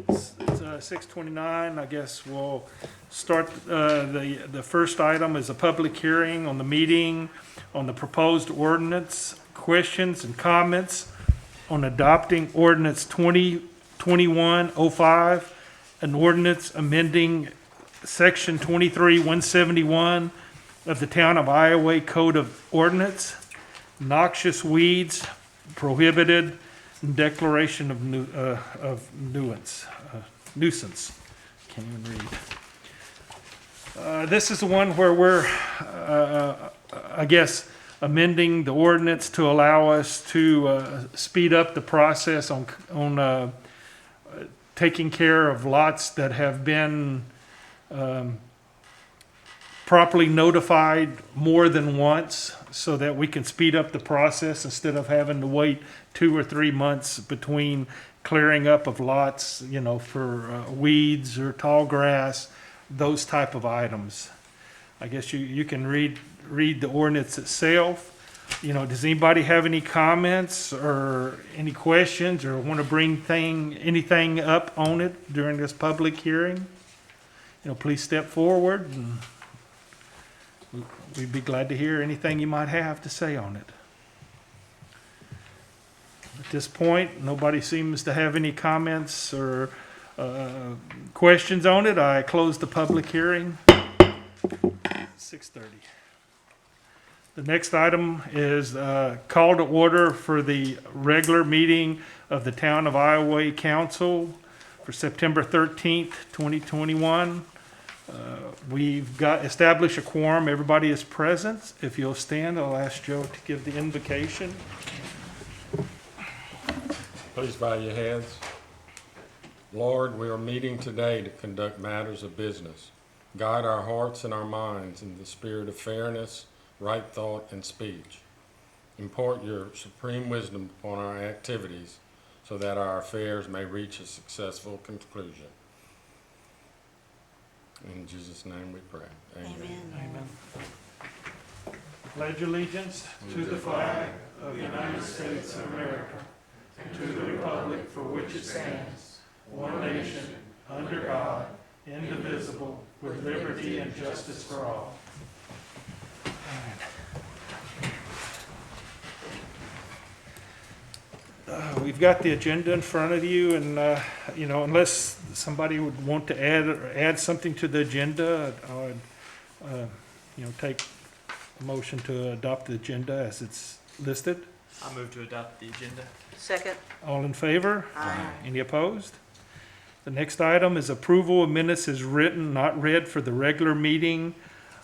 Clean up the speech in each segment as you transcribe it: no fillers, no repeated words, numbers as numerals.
It's 6:29. I guess we'll start. The first item is a public hearing on the meeting on the proposed ordinance, questions and comments on adopting ordinance 2021-05, an ordinance amending section 23-171 of the Town of Iowa Code of Ordinance, noxious weeds prohibited, and declaration of nuisance. Can't even read. This is the one where we're, I guess, amending the ordinance to allow us to speed up the process on taking care of lots that have been properly notified more than once, so that we can speed up the process instead of having to wait 2 or 3 months between clearing up of lots, for weeds or tall grass, those type of items. I guess you can read the ordinance itself. Does anybody have any comments or any questions or want to bring anything up on it during this public hearing? Please step forward, and we'd be glad to hear anything you might have to say on it. At this point, nobody seems to have any comments or questions on it. I close the public hearing. 6:30. The next item is call to order for the regular meeting of the Town of Iowa Council for September 13th, 2021. We've got established a quorum. Everybody is present. If you'll stand, I'll ask Joe to give the invocation. Please bow your heads. Lord, we are meeting today to conduct matters of business. Guide our hearts and our minds in the spirit of fairness, right thought, and speech. Impart your supreme wisdom upon our activities so that our affairs may reach a successful conclusion. In Jesus' name we pray. Amen. Amen. Pledge allegiance to the flag of the United States of America and to the republic for which it stands, one nation, under God, indivisible, with liberty and justice for all. All right. We've got the agenda in front of you, and unless somebody would want to add something to the agenda, I would take a motion to adopt the agenda as it's listed. I move to adopt the agenda. Second. All in favor? Aye. Any opposed? The next item is approval of minutes as written, not read for the regular meeting,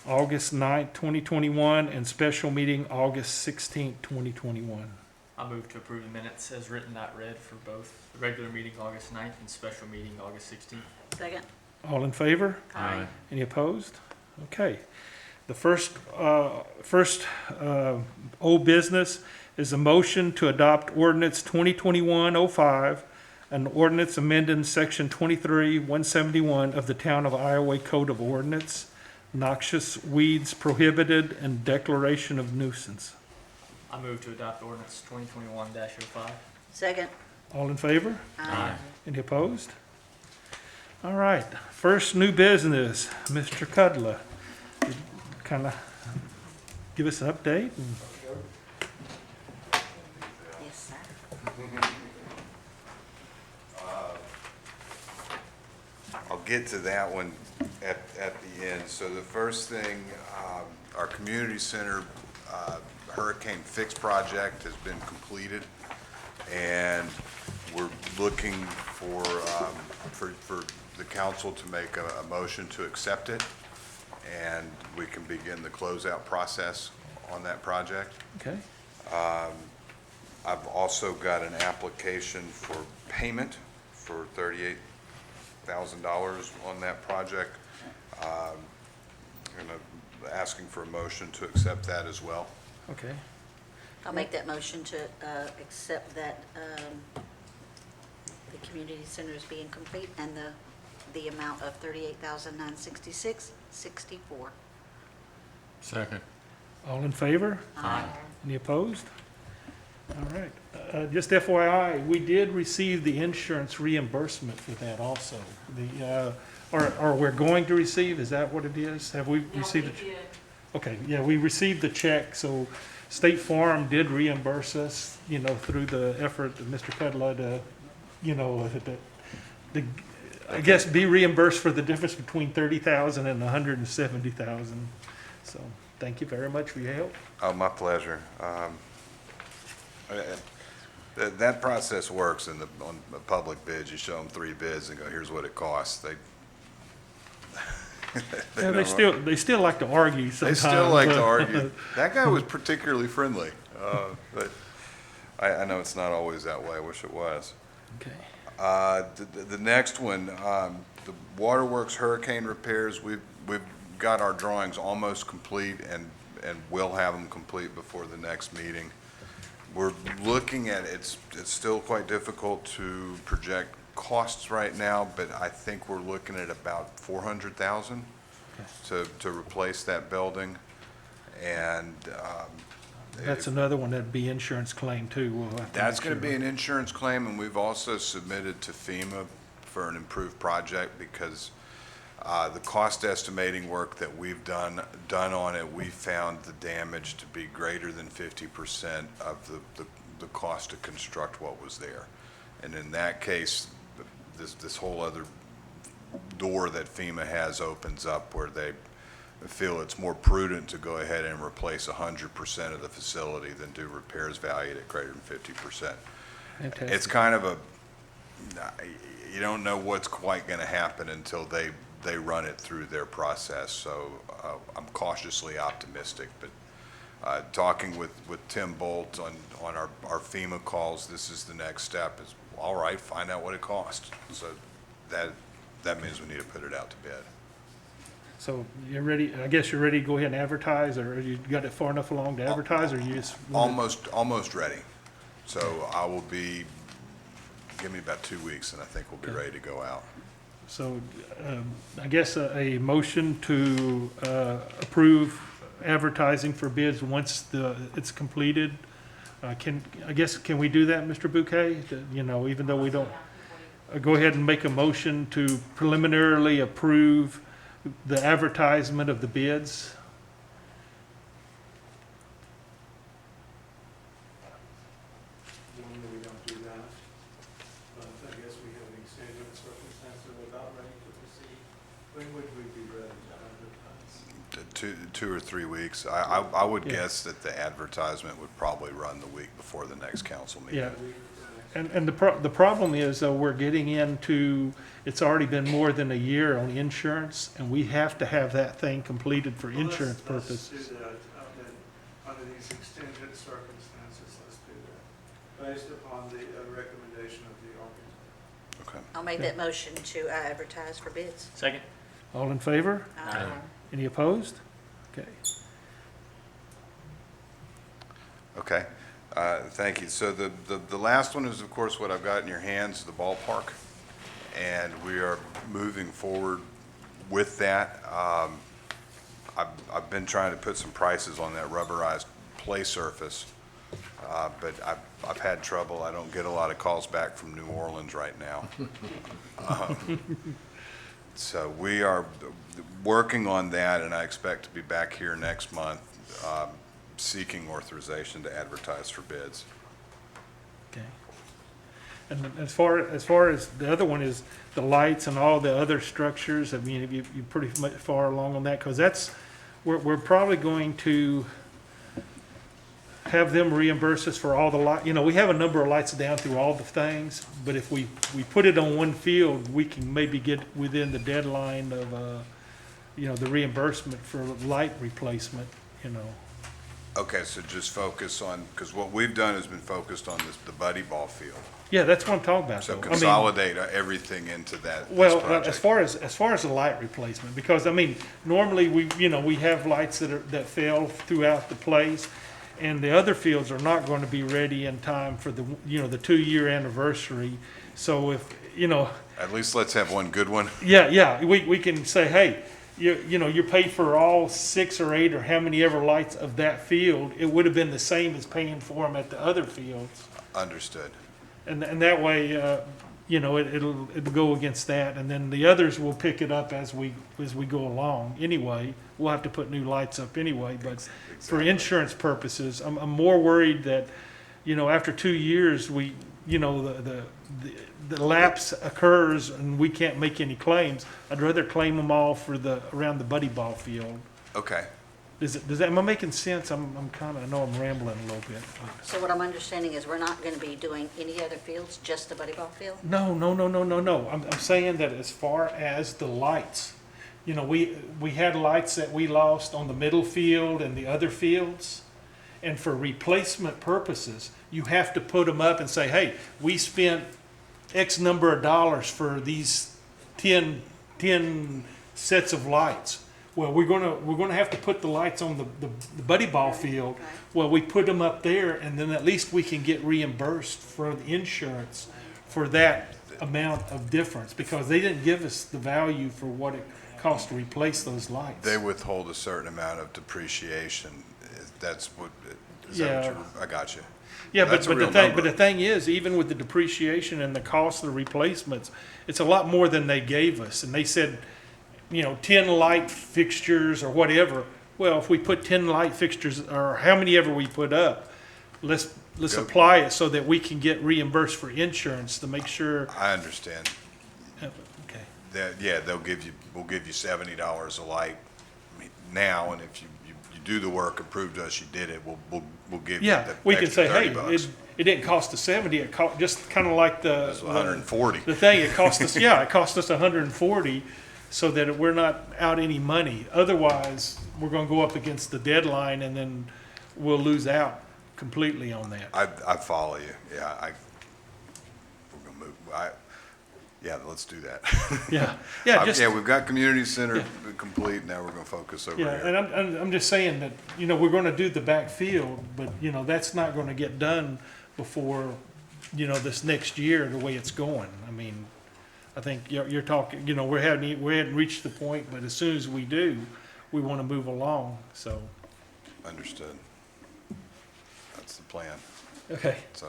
August 9th, 2021, and special meeting, August 16th, 2021. I move to approve the minutes as written, not read for both the regular meeting August 9th and special meeting August 16th. Second. All in favor? Aye. Any opposed? Okay. The first old business is a motion to adopt ordinance 2021-05, an ordinance amending section 23-171 of the Town of Iowa Code of Ordinance, noxious weeds prohibited, and declaration of nuisance. I move to adopt ordinance 2021-05. Second. All in favor? Aye. Any opposed? All right. First new business, Mr. Cudla. Kind of give us an update. Yes, sir. I'll get to that one at the end. So the first thing, our community center hurricane fix project has been completed, and we're looking for the council to make a motion to accept it, and we can begin the closeout process on that project. Okay. I've also got an application for payment for $38,000 on that project. And I'm asking for a motion to accept that as well. Okay. I'll make that motion to accept that the community center is being complete and the amount of $38,966.64. Second. All in favor? Aye. Any opposed? All right. Just FYI, we did receive the insurance reimbursement for that also. Or we're going to receive, is that what it is? Have we received it? Okay, yeah, we received the check, so State Farm did reimburse us, through the effort of Mr. Cudlow I guess be reimbursed for the difference between 30,000 and 170,000. So, thank you very much for your help. Oh, my pleasure. That process works on the public bids. You show them 3 bids and go, here's what it costs. Yeah, they still like to argue They sometimes. still like to argue. That guy was particularly friendly, but I know it's not always that way. I wish it was. Okay. The next one, the Waterworks hurricane repairs, we've got our drawings almost complete and will have them complete before the next meeting. We're looking at, it's still quite difficult to project costs right now, but I think we're looking at about 400,000 to replace that building. And That's another one that'd be insurance claim too. We'll have to that's make going to sure. be an insurance claim, and we've also submitted to FEMA for an improved project because the cost estimating work that we've done on it, we found the damage to be greater than 50% of the cost to construct what was there. And in that case, this whole other door that FEMA has opens up where they feel it's more prudent to go ahead and replace 100% of the facility than do repairs valued at greater than 50%. Fantastic. It's kind of you don't know what's quite going to happen until they run it through their process. So I'm cautiously optimistic, but talking with Tim Bolt on our FEMA calls, this is the next step is, all right, find out what it costs. So that means we need to put it out to bid. So you're ready, I guess you're ready to go ahead and advertise, or you got it far enough along to advertise, or you just? Almost ready. So I will be, give me about 2 weeks and I think we'll be ready to go out. So, I guess a motion to approve advertising for bids once it's completed. Can we do that, Mr. Bouquet? Even though we don't, go ahead and make a motion to preliminarily approve the advertisement of the bids. Normally, we don't do that, but I guess we have an extenuating circumstance that we're not ready to proceed. When would we be ready to advertise? 2 or 3 weeks. I would Yeah. guess that the advertisement would probably run the week before the next council meeting. Yeah. A week before next? And the problem is, though, we're getting into, it's already been more than a year on insurance, and we have to have that thing completed for Well, insurance let's purposes. do that. Under these extended circumstances, let's do that, based upon the recommendation of the architect. Okay. I'll make that motion to advertise for bids. Second? All in favor? Any opposed? Okay. Okay. Thank you. So the last one is, of course, what I've got in your hands, the ballpark. And we are moving forward with that. I've been trying to put some prices on that rubberized play surface, but I've had trouble. I don't get a lot of calls back from New Orleans right now. So we are working on that, and I expect to be back here next month seeking authorization to advertise for bids. Okay. And as far as the other one is the lights and all the other structures, I mean, you're pretty much far along on that, because we're probably going to have them reimburse us for all the light, we have a number of lights down through all the things, but if we put it on one field, we can maybe get within the deadline of, the reimbursement for light replacement, Okay, so just focus on, because what we've done has been focused on the Buddy Ball field. Yeah, that's what I'm talking about. So though. I mean, consolidate everything into this well, project. as far as the light replacement, because normally we have lights that fail throughout the place, and the other fields are not going to be ready in time for the 2-year anniversary. So if At least let's have one good one. yeah, we can say, hey, you know, you pay for all 6 or 8 or how many ever lights of that field, it would have been the same as paying for them at the other fields. Understood. And that way, you know, it'll go against that, and then the others will pick it up as we go along. Anyway, we'll have to put new lights up anyway, but for Exactly. insurance purposes, I'm more worried that, you know, after 2 years, you know, the lapse occurs and we can't make any claims. I'd rather claim them all for around the buddy ball field. Okay. Am I making sense? I know I'm rambling a little bit. So what I'm understanding is we're not going to be doing any other fields, just the buddy ball field? No. I'm saying that as far as the lights, you know, we had lights that we lost on the middle field and the other fields. And for replacement purposes, you have to put them up and say, hey, we spent X number of dollars for these 10 sets of lights. Well, we're gonna have to put the lights on the buddy ball field. Right. Well, we put them up there, and then at least we can get reimbursed for the insurance for that amount of difference, because they didn't give us the value for what it cost to replace those lights. They withhold a certain amount of depreciation. That's what, is that Yeah. what you're, I got you. Yeah, but That's a the real thing, number. but the thing is, even with the depreciation and the cost of the replacements, it's a lot more than they gave us. And they said, you know, 10 light fixtures or whatever. Well, if we put 10 light fixtures, or how many ever we put up, let's Go. apply it so that we can get reimbursed for insurance to make sure. I understand. Okay. That, yeah, we'll give you $70 a light now, and if you do the work and prove to us you did it, we'll give you Yeah, the we can extra say, hey, $30. it didn't cost us 70, it cost, just kind of like It was 140. The thing, it cost us, yeah, it cost us 140, so that we're not out any money. Otherwise, we're gonna go up against the deadline, and then we'll lose out completely on that. I follow you. Yeah, we're gonna move. Yeah, let's do that. Yeah, just, Yeah, we've got community center Yeah. complete. Now we're gonna focus over yeah, here. and I'm just saying that, you know, we're gonna do the backfield, but, you know, that's not gonna get done before, you know, this next year, the way it's going. I mean, I think you're talking, you know, we hadn't reached the point, but as soon as we do, we wanna move along, so. Understood. That's the plan, Okay. so.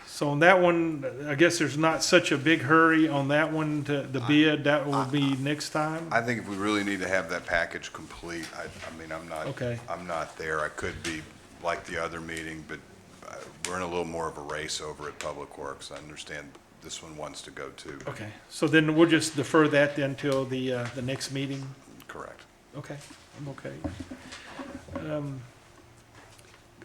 So on that one, I guess there's not such a big hurry on that one, the bid, that will be next time? I think if we really need to have that package complete, I mean, Okay. I'm not there. I could be like the other meeting, but we're in a little more of a race over at Public Works. I understand this one wants to go too. Okay, so then we'll just defer that then till the next meeting? Correct. Okay, I'm okay.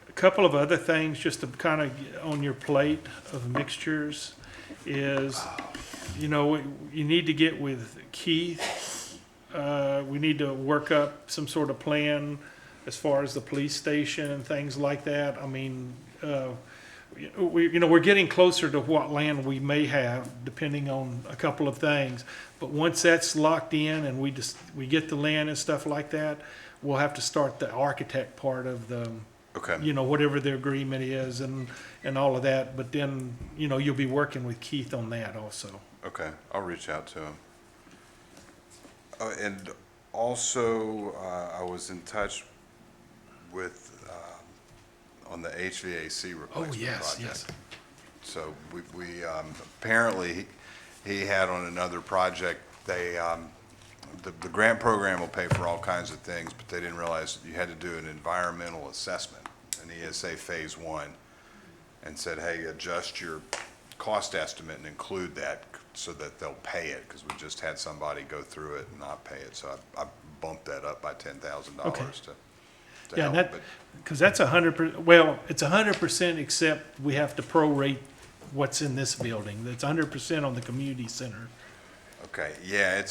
A couple of other things, just to kind of on your plate of mixtures, is, you know, you need to get with Keith. We need to work up some sort of plan as far as the police station and things like that. I mean, we're getting closer to what land we may have, depending on a couple of things. But once that's locked in and we get the land and stuff like that, we'll have to start the architect part of the, Okay. you know, whatever the agreement is and all of that. But then, you know, you'll be working with Keith on that also. Okay, I'll reach out to him. And also, I was in touch with, on the HVAC replacement project. So we apparently, he had on another project, they, the grant program will pay for all kinds of things, but they didn't realize that you had to do an environmental assessment, an ESA Phase 1, and said, hey, adjust your cost estimate and include that so that they'll pay it, because we just had somebody go through it and not pay it. So I bumped that up by $10,000 Okay. to Yeah, help. that, But because that's 100%, well, it's 100% except we have to prorate what's in this building. That's 100% on the community center. okay, yeah,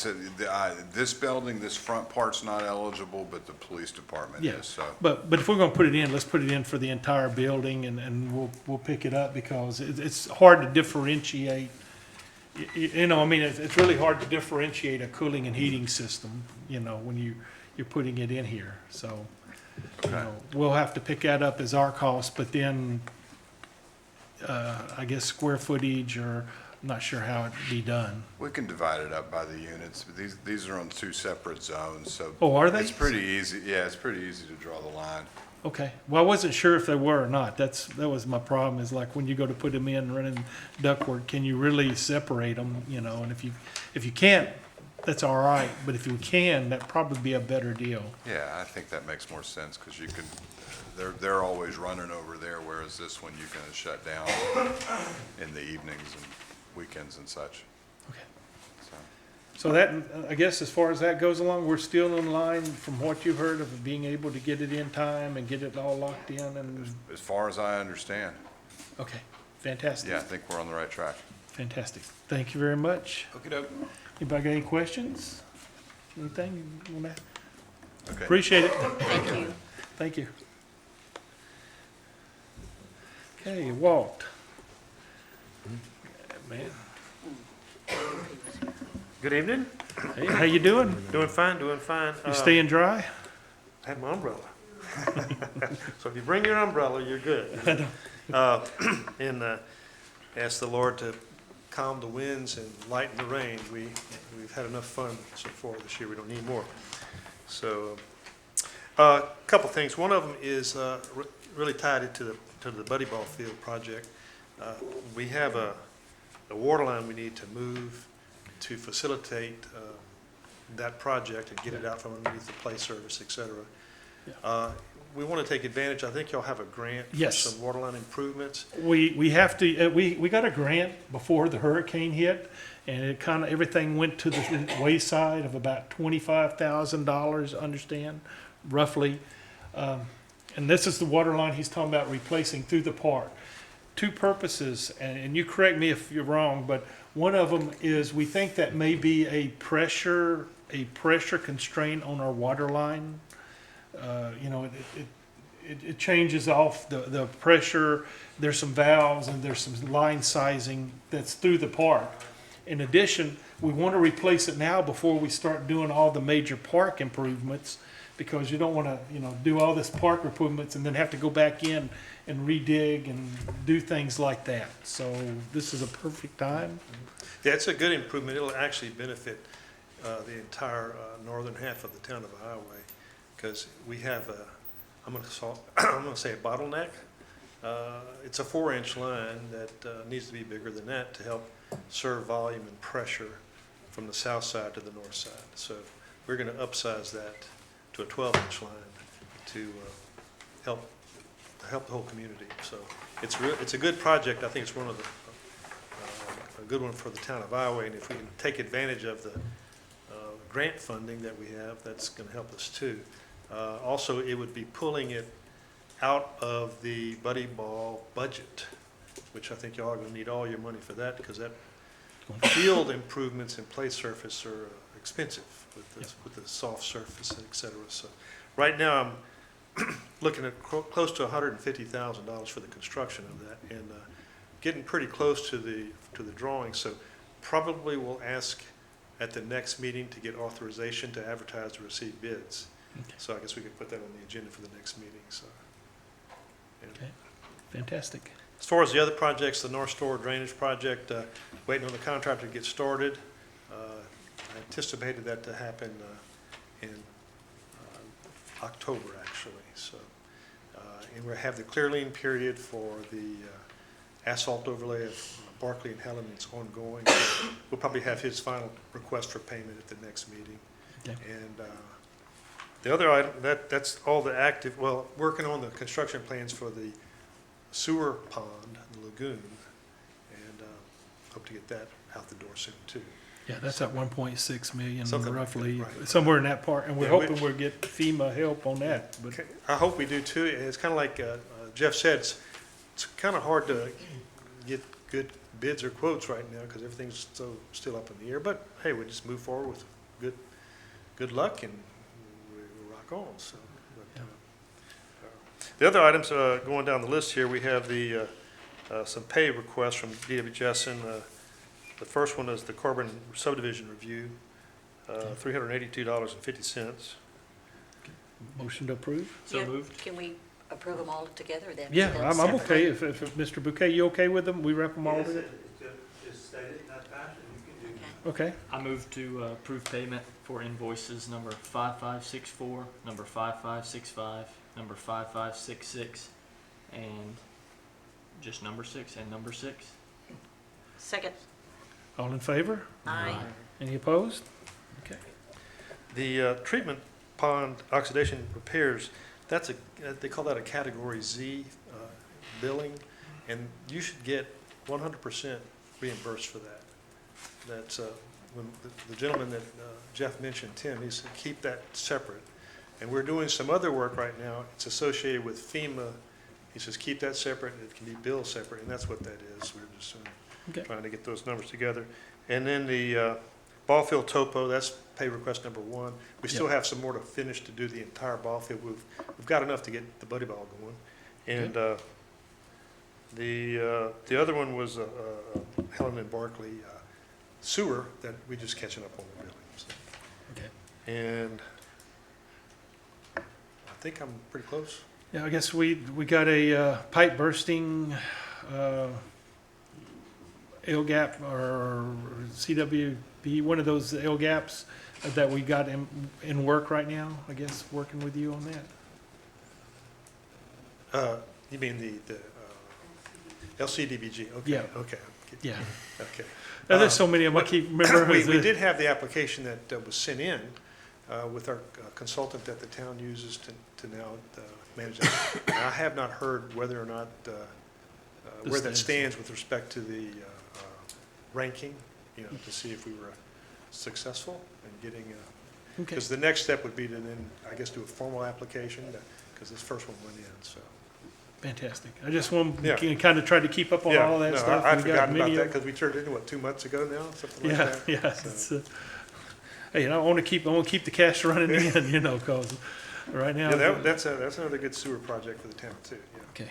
this building, this front part's not eligible, but the police department Yeah, is, so. but if we're gonna put it in, let's put it in for the entire building, and we'll pick it up, because it's hard to differentiate. You know, I mean, it's really hard to differentiate a cooling and heating system, you know, when you're putting it in here, so. You Okay. know, we'll have to pick that up as our cost, but then, I guess square footage or not sure how it'd be done. We can divide it up by the units, but these are on two separate zones, so. Oh, are they? It's pretty easy, yeah, it's pretty easy to draw the line. Okay, well, I wasn't sure if they were or not. That was my problem, is like when you go to put them in running ductwork, can you really separate them, you know? And if you can't, that's all right, but if you can, that'd probably be a better deal. Yeah, I think that makes more sense, because you can, they're always running over there, whereas this one you can shut down in the evenings and weekends and such, Okay. so. So that, I guess as far as that goes along, we're still in line from what you've heard of being able to get it in time and get it all locked in and, As far as I understand, okay, fantastic. yeah, I think we're on the right track. Fantastic. Thank you very much. Okey-doke. Anybody got any questions? Anything on that? Okay. Appreciate it. Thank you. Thank you. Okay, Walt. Man, Good evening. hey, how you doing? Doing fine, doing fine. You staying dry? I have my umbrella. So if you bring your umbrella, you're good. And ask the Lord to calm the winds and lighten the rain. We've had enough fun so far this year. We don't need more. So, a couple things. One of them is really tied into the Buddy Ball Field project. We have a water line we need to move to facilitate that project and get it out from underneath the play service, et cetera. We want to take advantage, I think y'all have a grant for Yes. some water line improvements. We have to, we got a grant before the hurricane hit, and it kind of, everything went to the wayside of about $25,000, understand, roughly. And this is the water line he's talking about replacing through the park. Two purposes, and you correct me if you're wrong, but one of them is we think that may be a pressure constraint on our water line. You know, it changes off the pressure. There's some valves and there's some line sizing that's through the park. In addition, we want to replace it now before we start doing all the major park improvements, because you don't want to, you know, do all this park improvements and then have to go back in and redig and do things like that. So this is a perfect time. Yeah, it's a good improvement. It'll actually benefit the entire northern half of the town of Highway, because we have a, I'm gonna say a bottleneck. It's a 4-inch line that needs to be bigger than that to help serve volume and pressure from the south side to the north side. So we're gonna upsize that to a 12-inch line to help the whole community. So it's a good project. I think it's one of the a good one for the town of Iowa, and if we can take advantage of the grant funding that we have, that's going to help us too. Also, it would be pulling it out of the Buddy Ball budget, which I think y'all are going to need all your money for that, because that field improvements and play surface are expensive with the soft surface, et cetera. So right now, I'm looking at close to $150,000 for the construction of that, and getting pretty close to the drawing. So probably we'll ask at the next meeting to get authorization to advertise to receive bids. Okay. So I guess we could put that on the agenda for the next meeting. So. And Okay. Fantastic. as far as the other projects, the North Store Drainage Project, waiting on the contractor to get started. I anticipated that to happen in October, actually. So, and we have the clear lien period for the asphalt overlay of Barkley and Helen. It's ongoing. So we'll probably have his final request for payment at the next meeting. Okay. And the other item, that's all the active, well, working on the construction plans for the sewer pond, the lagoon, and hope to get that out the door soon too. Yeah, that's at 1.6 million Something like roughly, that, right. somewhere in that part, and we're Yeah, hoping we'll get FEMA help on that, but Okay, I hope we do too. It's kind of like Jeff said, it's kind of hard to get good bids or quotes right now because everything's so still up in the air. But hey, we just move forward with good luck and we rock on. So, but, the other items going down the list here, we have the some pay requests from D.W. Jessen. The first one is the Corbin subdivision review, $382.50. motion to approve? So Yeah, moved. Can we approve them all together, or then? Yeah, do them I'm okay, separately? if Mr. Bouquet, you okay with them? We wrap them all together? Just stated. Okay, I move to approve payment for invoices number 5564, number 5565, number 5566, and just number 6 and number 6. Second. all in favor? Aye. Any opposed? Okay. The treatment pond oxidation repairs, that's they call that a Category Z billing, and you should get 100% reimbursed for that. That's when the gentleman that Jeff mentioned, Tim, he said keep that separate. And we're doing some other work right now. It's associated with FEMA. He says keep that separate. It can be billed separate, and that's what that is. We're just Okay. trying to get those numbers together. And then the ball field topo, that's pay request number 1. We still have some more to finish to do the entire ball field. We've got enough to get the buddy ball going. And the other one was Helen and Barkley sewer that we're just catching up on the billing. So. Okay. And I think I'm pretty close. Yeah, I guess we got a pipe bursting L gap or CWB, one of those L gaps that we got in work right now, I guess, working with you on that. You mean the LCDBG? Okay. Yeah. Okay. Yeah. Okay. Now, there's so many of them, I keep remembering. We did have the application that was sent in with our consultant that the town uses to now manage that. And I have not heard whether or not, where that stands with respect to the ranking, to see if we were successful in getting, Okay. because the next step would be to then, I guess, do a formal application, because this first one went in, so. Fantastic. I just want Yeah. to kind of try to keep up on all that no, stuff. I'd We got forgotten about many that, of- because we turned it in, what, 2 months ago now, something like Yeah, that? yeah. So- It's, hey, I want to keep the cash running in, because right now. Yeah, that's another good sewer project for the town, too, yeah. Okay.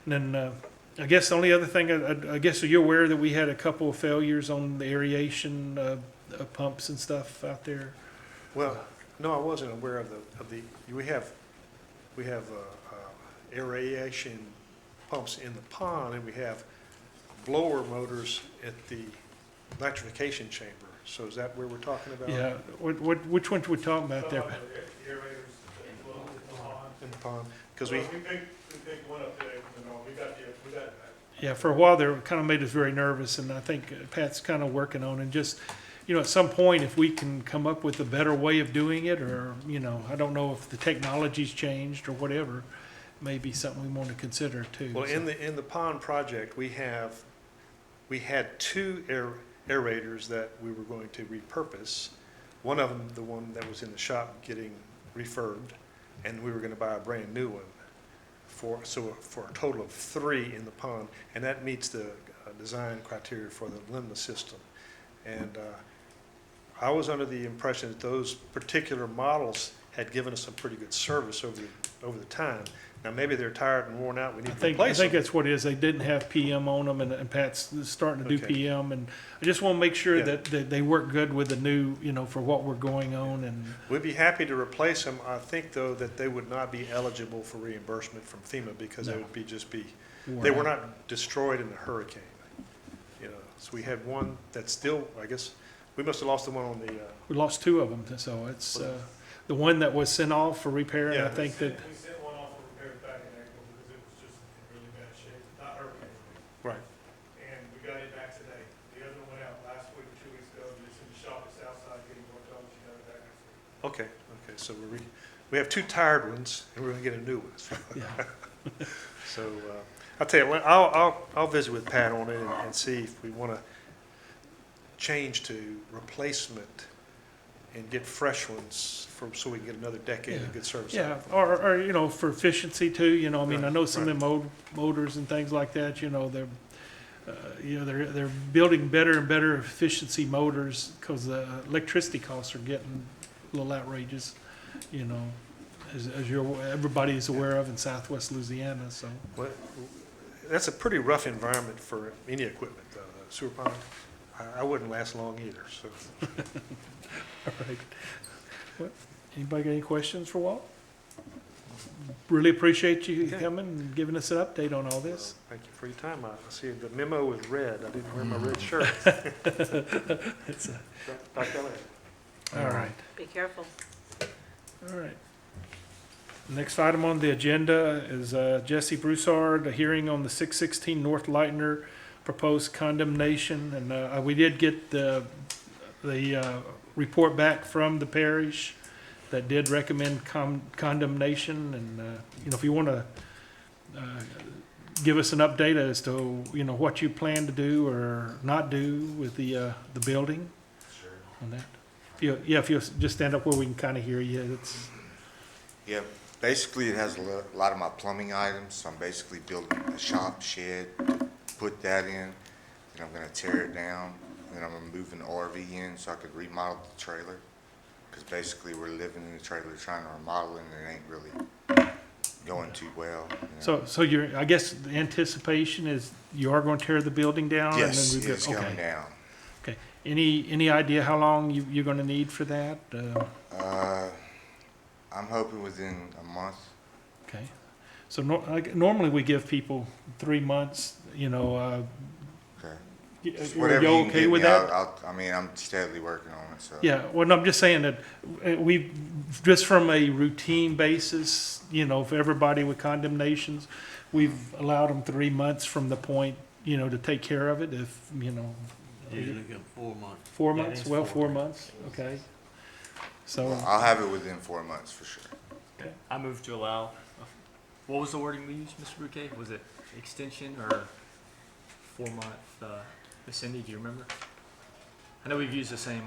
And then, I guess the only other thing, I guess you're aware that we had a couple of failures on the aeration pumps and stuff out there. Well, no, I wasn't aware of the, we have aeration pumps in the pond, and we have blower motors at the electrification chamber. So is that where we're talking about? Yeah, which ones we talking about there? Some of the aerators that flow in the pond. In the pond? Because we, We picked one up there, we got that. Yeah, for a while there, it kind of made us very nervous, and I think Pat's kind of working on, and just, at some point, if we can come up with a better way of doing it, or, I don't know if the technology's changed or whatever, may be something we want to consider too. well, in the pond project, we had 2 aerators that we were going to repurpose. One of them, the one that was in the shop getting refurbed, and we were going to buy a brand new one for a total of 3 in the pond, and that meets the design criteria for the limna system. And I was under the impression that those particular models had given us some pretty good service over the time. Now, maybe they're tired and worn out, we need to I replace think them. that's what it is. They didn't have PM on them, and Pat's starting to do Okay. PM, and I just want to make sure Yeah. that they work good with the new, for what we're going on, and, We'd be happy to replace them. I think, though, that they would not be eligible for reimbursement from FEMA because they No. would be worn they were out. not destroyed in the hurricane. So we had one that's still, I guess, we must have lost the one on the, We lost 2 of them, so it's, the one that was sent off for repair, and I Yeah. think that, We sent one off for repairs back in April because it was just in really bad shape, not hurricane. right. And we got it back today. The other one went out last week or 2 weeks ago, but it's in the shop at Southside getting worked on, she got it back next week. Okay, so we have 2 tired ones, and we're gonna get a new one. yeah. So, I'll tell you, I'll visit with Pat on it and see if we wanna change to replacement and get fresh ones so we can get another decade of good service. Yeah, or, for efficiency too, I mean, I know some of Right, them motors and things like that, they're building better and better efficiency motors, because the electricity costs are getting a little outrageous, as everybody is aware of in southwest Louisiana, so. Well, that's a pretty rough environment for any equipment, though. The sewer pond, I wouldn't last long either, so. All right. Anybody got any questions for Walt? really appreciate you Okay. coming and giving us an update on all this. Thank you for your time. I see the memo was red. I didn't wear my red shirt. It's a- Back down there. All right. Be careful. All right. Next item on the agenda is Jesse Broussard, a hearing on the 616 North Lightner proposed condemnation. And we did get the report back from the parish that did recommend condemnation. And, if you want to give us an update as to, what you plan to do or not do with the building on that. Yeah, if you'll just stand up where we can kind of hear you. It's, Yeah, basically it has a lot of my plumbing items, so I'm basically building a shop shed, to put that in, and I'm gonna tear it down, and then I'm gonna move an RV in so I could remodel the trailer. Cause basically we're living in the trailer, trying to remodel it, and it ain't really going too well. so I guess the anticipation is you are going to tear the building down? and then Yes, we've got- it's going okay. down. Okay. Any idea how long you're going to need for that? I'm hoping within a month. Okay. So normally we give people 3 months, Okay. are Whatever you you can okay get with me, that? I mean, I'm steadily working on it, so. Yeah, well, no, I'm just saying that we, just from a routine basis, for everybody with condemnations, we've allowed them 3 months from the point, to take care of it if, Usually give 4 months. 4 Yeah, months, it's well, 4 4 months, okay. So, Well, I'll have it within 4 months for sure. I move to allow, what was the wording we used, Mr. Bouquet? Was it extension or 4-month, Cindy, do you remember? I know we've used the same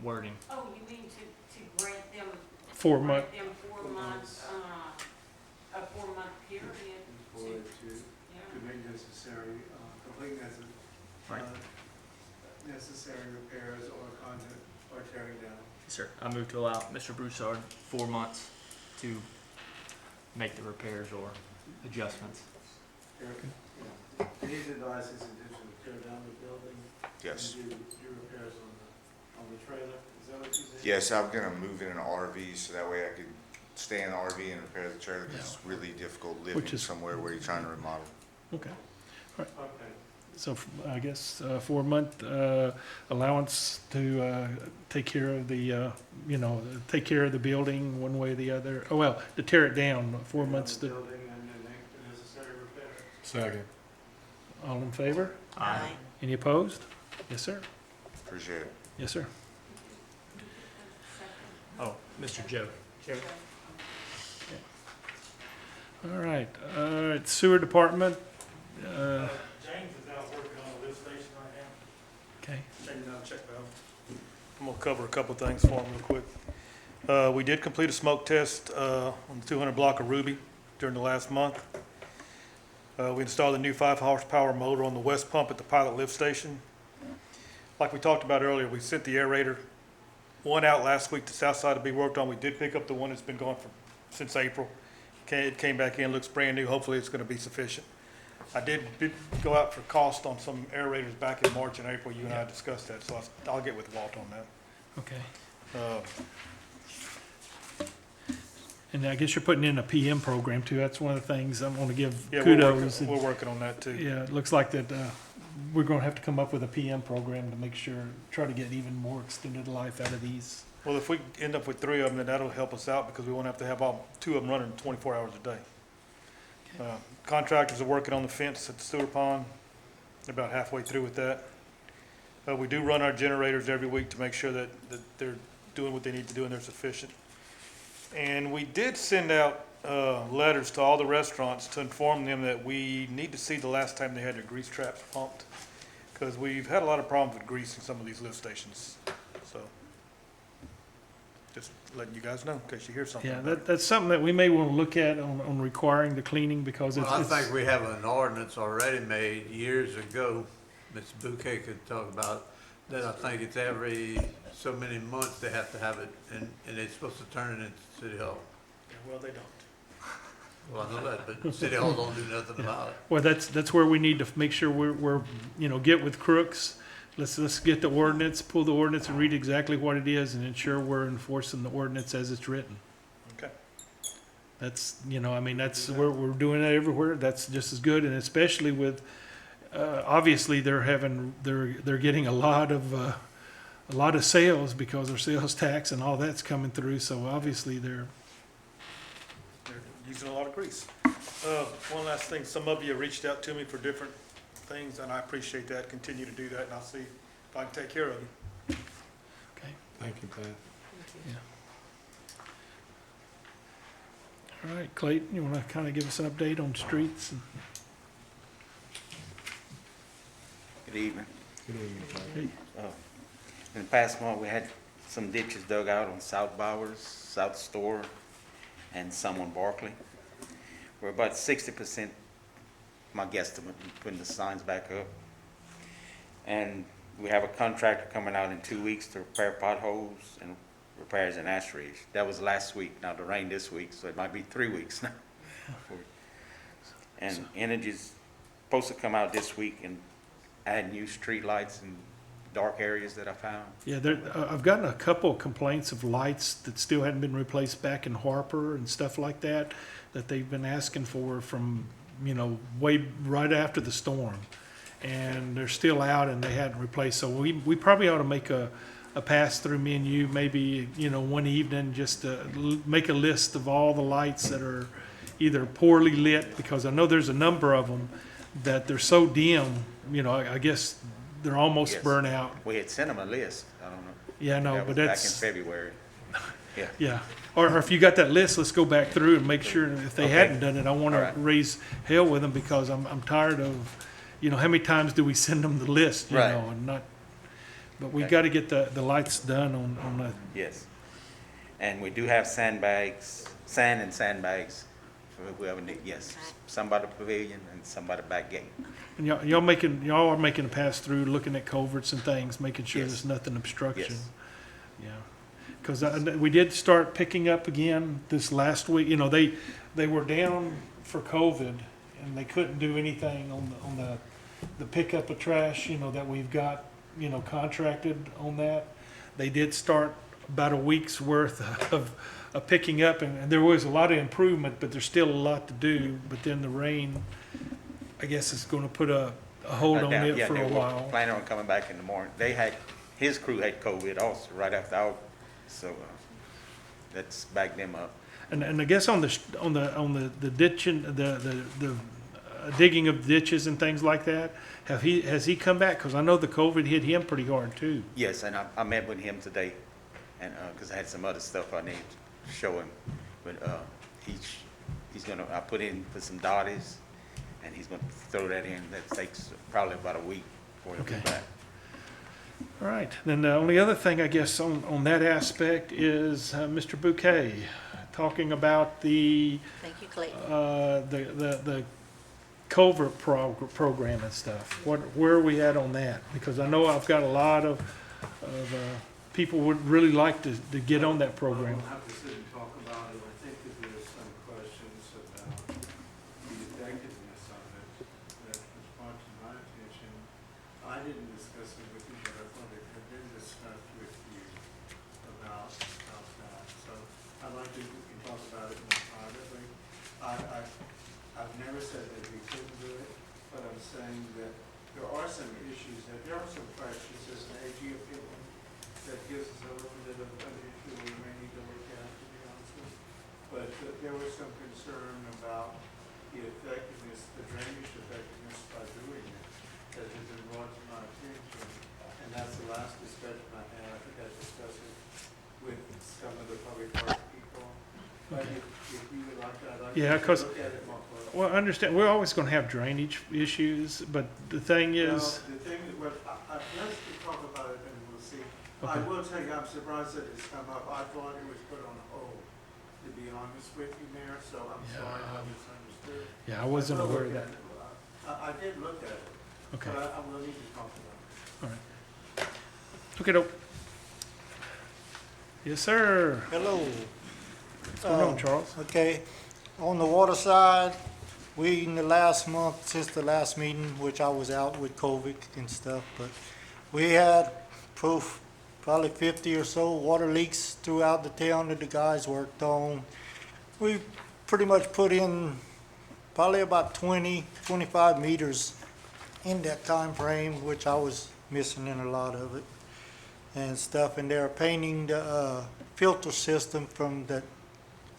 wording. Oh, you mean to grant them? 4 month, Grant them 4 months, a 4-month period For to, it to yeah. make necessary, complete Right. necessary repairs or content or tearing down. Yes, sir. I move to allow Mr. Broussard 4 months to make the repairs or adjustments. He's advised his intention to tear down the building. Yes. And do repairs on the trailer. Is that what you said? Yes, I'm gonna move in an RV, so that way I could stay in the RV and repair the trailer, 'cause it's really difficult living Which is- somewhere where you're trying to remodel. okay. Okay. So I guess 4-month allowance to take care of the, take care of the building one way or the other. Oh, well, to tear it down, 4 months The to, building and then make the necessary repairs. Second. all in favor? Aye. Any opposed? Yes, sir. Appreciate it. Yes, sir. Oh, Mr. Joe. All right, sewer department, James is out working on a lift station right now. okay. Changing out a check valve. I'm gonna cover a couple of things for him real quick. We did complete a smoke test on the 200 block of Ruby during the last month. We installed a new 5 horsepower motor on the west pump at the pilot lift station. Like we talked about earlier, we sent the aerator one out last week to south side to be worked on. We did pick up the one that's been gone since April. It came back in, looks brand new. Hopefully it's gonna be sufficient. I did go out for cost on some aerators back in March and April. You and I discussed that, so I'll get with Walt on that. Okay. And I guess you're putting in a PM program too. That's one of the things I'm gonna give Yeah, kudos. we're working on that too. Yeah, it looks like that, we're gonna have to come up with a PM program to make sure, try to get even more extended life out of these. Well, if we end up with 3 of them, then that'll help us out because we won't have to have all 2 of them running 24 hours a day. Contractors are working on the fence at the sewer pond. They're about halfway through with that. We do run our generators every week to make sure that they're doing what they need to do and they're sufficient. And we did send out letters to all the restaurants to inform them that we need to see the last time they had their grease traps pumped, because we've had a lot of problems with grease in some of these lift stations. So, just letting you guys know in case you hear something. Yeah, about it. that's something that we may wanna look at on requiring the cleaning because Well, I it's, think we have an ordinance already made years ago, Mr. Bouquet could talk about, that I think it's every so many months they have to have it, and they're supposed to turn it into City Hall. Yeah, well, they don't. Well, I know that, but City Hall don't do nothing about it. well, that's where we need to make sure we're, get with Crooks. Let's get the ordinance, pull the ordinance and read exactly what it is and ensure we're enforcing the ordinance as it's written. Okay. That's, you know, I mean, that's where we're doing it everywhere. That's just as good, and especially with, obviously they're getting a lot of sales because their sales tax and all that's coming through. So obviously they're using a lot of grease. One last thing, some of you reached out to me for different things, and I appreciate that. Continue to do that, and I'll see if I can take care of you. okay. Thank you, Pat. All right, Clayton, you want to kind of give us an update on streets? Good evening. Good evening, Pat. Hey, In the past month, we had some ditches dug out on South Bowers, South Store, and some on Barkley. We're about 60%, my guesstimate, in putting the signs back up. And we have a contractor coming out in 2 weeks to repair potholes and repairs in Ashridge. That was last week. Now the rain this week, so it might be 3 weeks now. And Energy's supposed to come out this week and add new street lights in dark areas that I found. yeah, I've gotten a couple of complaints of lights that still hadn't been replaced back in Harper and stuff like that, that they've been asking for from, you know, way right after the storm. And they're still out and they hadn't replaced. So we probably ought to make a pass through, me and you, maybe, you know, one evening, just to make a list of all the lights that are either poorly lit, because I know there's a number of them that they're so dim, you know, I guess they're almost Yes. burnt out. We had sent them a list. I don't know. Yeah, no, That but was that's, back in February. Yeah. yeah. Or if you got that list, let's go back through and make sure, if they Okay. hadn't done it, I want All to right. raise hell with them, because I'm tired of, you know, how many times do we send them the list, you Right. know, and not, but we Okay. got to get the lights done on the, Yes. And we do have sandbags, sand and sandbags for whoever need, yes. Some by the pavilion and some by the back gate. and y'all are making a pass through, looking at culverts and things, making sure Yes. there's nothing obstruction. Yes. Yeah, because we did start picking up again this last week. You know, they were down for COVID and they couldn't do anything on the pickup of trash, you know, that we've got, you know, contracted on that. They did start about a week's worth of picking up, and there was a lot of improvement, but there's still a lot to do. But then the rain, I guess, is going to put a hold on Now, it yeah, for they a were while. planning on coming back in the morning. His crew had COVID also right after our, so that's backed them up. And I guess on the ditching, the digging of ditches and things like that, has he come back? Because I know the COVID hit him pretty hard too. Yes, and I met with him today, and, because I had some other stuff I need to show him. But he's gonna, I put some dotties, and he's gonna throw that in. That takes probably about a week before he'll Okay. be back. All right. Then the only other thing, I guess, on that aspect is Mr. Bouquet talking about the Thank you, Clayton. the culvert program and stuff. Where are we at on that? Because I know I've got a lot of people would really like to get on that program. We'll have to sit and talk about it. I think that there's some questions about the effectiveness of it that was brought to my attention. I didn't discuss it with you, but I thought it had been discussed with you about that. So I'd like to, we can talk about it more privately. I've never said that we couldn't do it, but I'm saying that there are some issues, that there are some questions as an AG opinion that gives us a little bit of an issue we may need to look at, to be honest with you. But there was some concern about the effectiveness, the drainage effectiveness by doing it, that has been brought to my attention. And that's the last discussion I had. I think I discussed it with some of the public works people. But if you would like that, I'd like Yeah, to 'cause- look at it more closely. Well, I understand, we're always going to have drainage issues, but the thing is, Well, the thing, well, let's talk about it and we'll see. I Okay. will tell you, I'm surprised that it's come up. I thought it was put on hold, to be honest with you, Mayor, so I'm sorry if I misunderstood. yeah, I wasn't will aware of look that. at it. I did look at it, Okay, but I will need to talk about it. okay, doke. Yes, sir. Hello. What's going on, Charles? Okay, on the water side, we in the last month, since the last meeting, which I was out with COVID and stuff, but we had proof, probably 50 or so water leaks throughout the town that the guys worked on. We pretty much put in probably about 20, 25 meters in that time frame, which I was missing in a lot of it and stuff. And they're painting the filter system from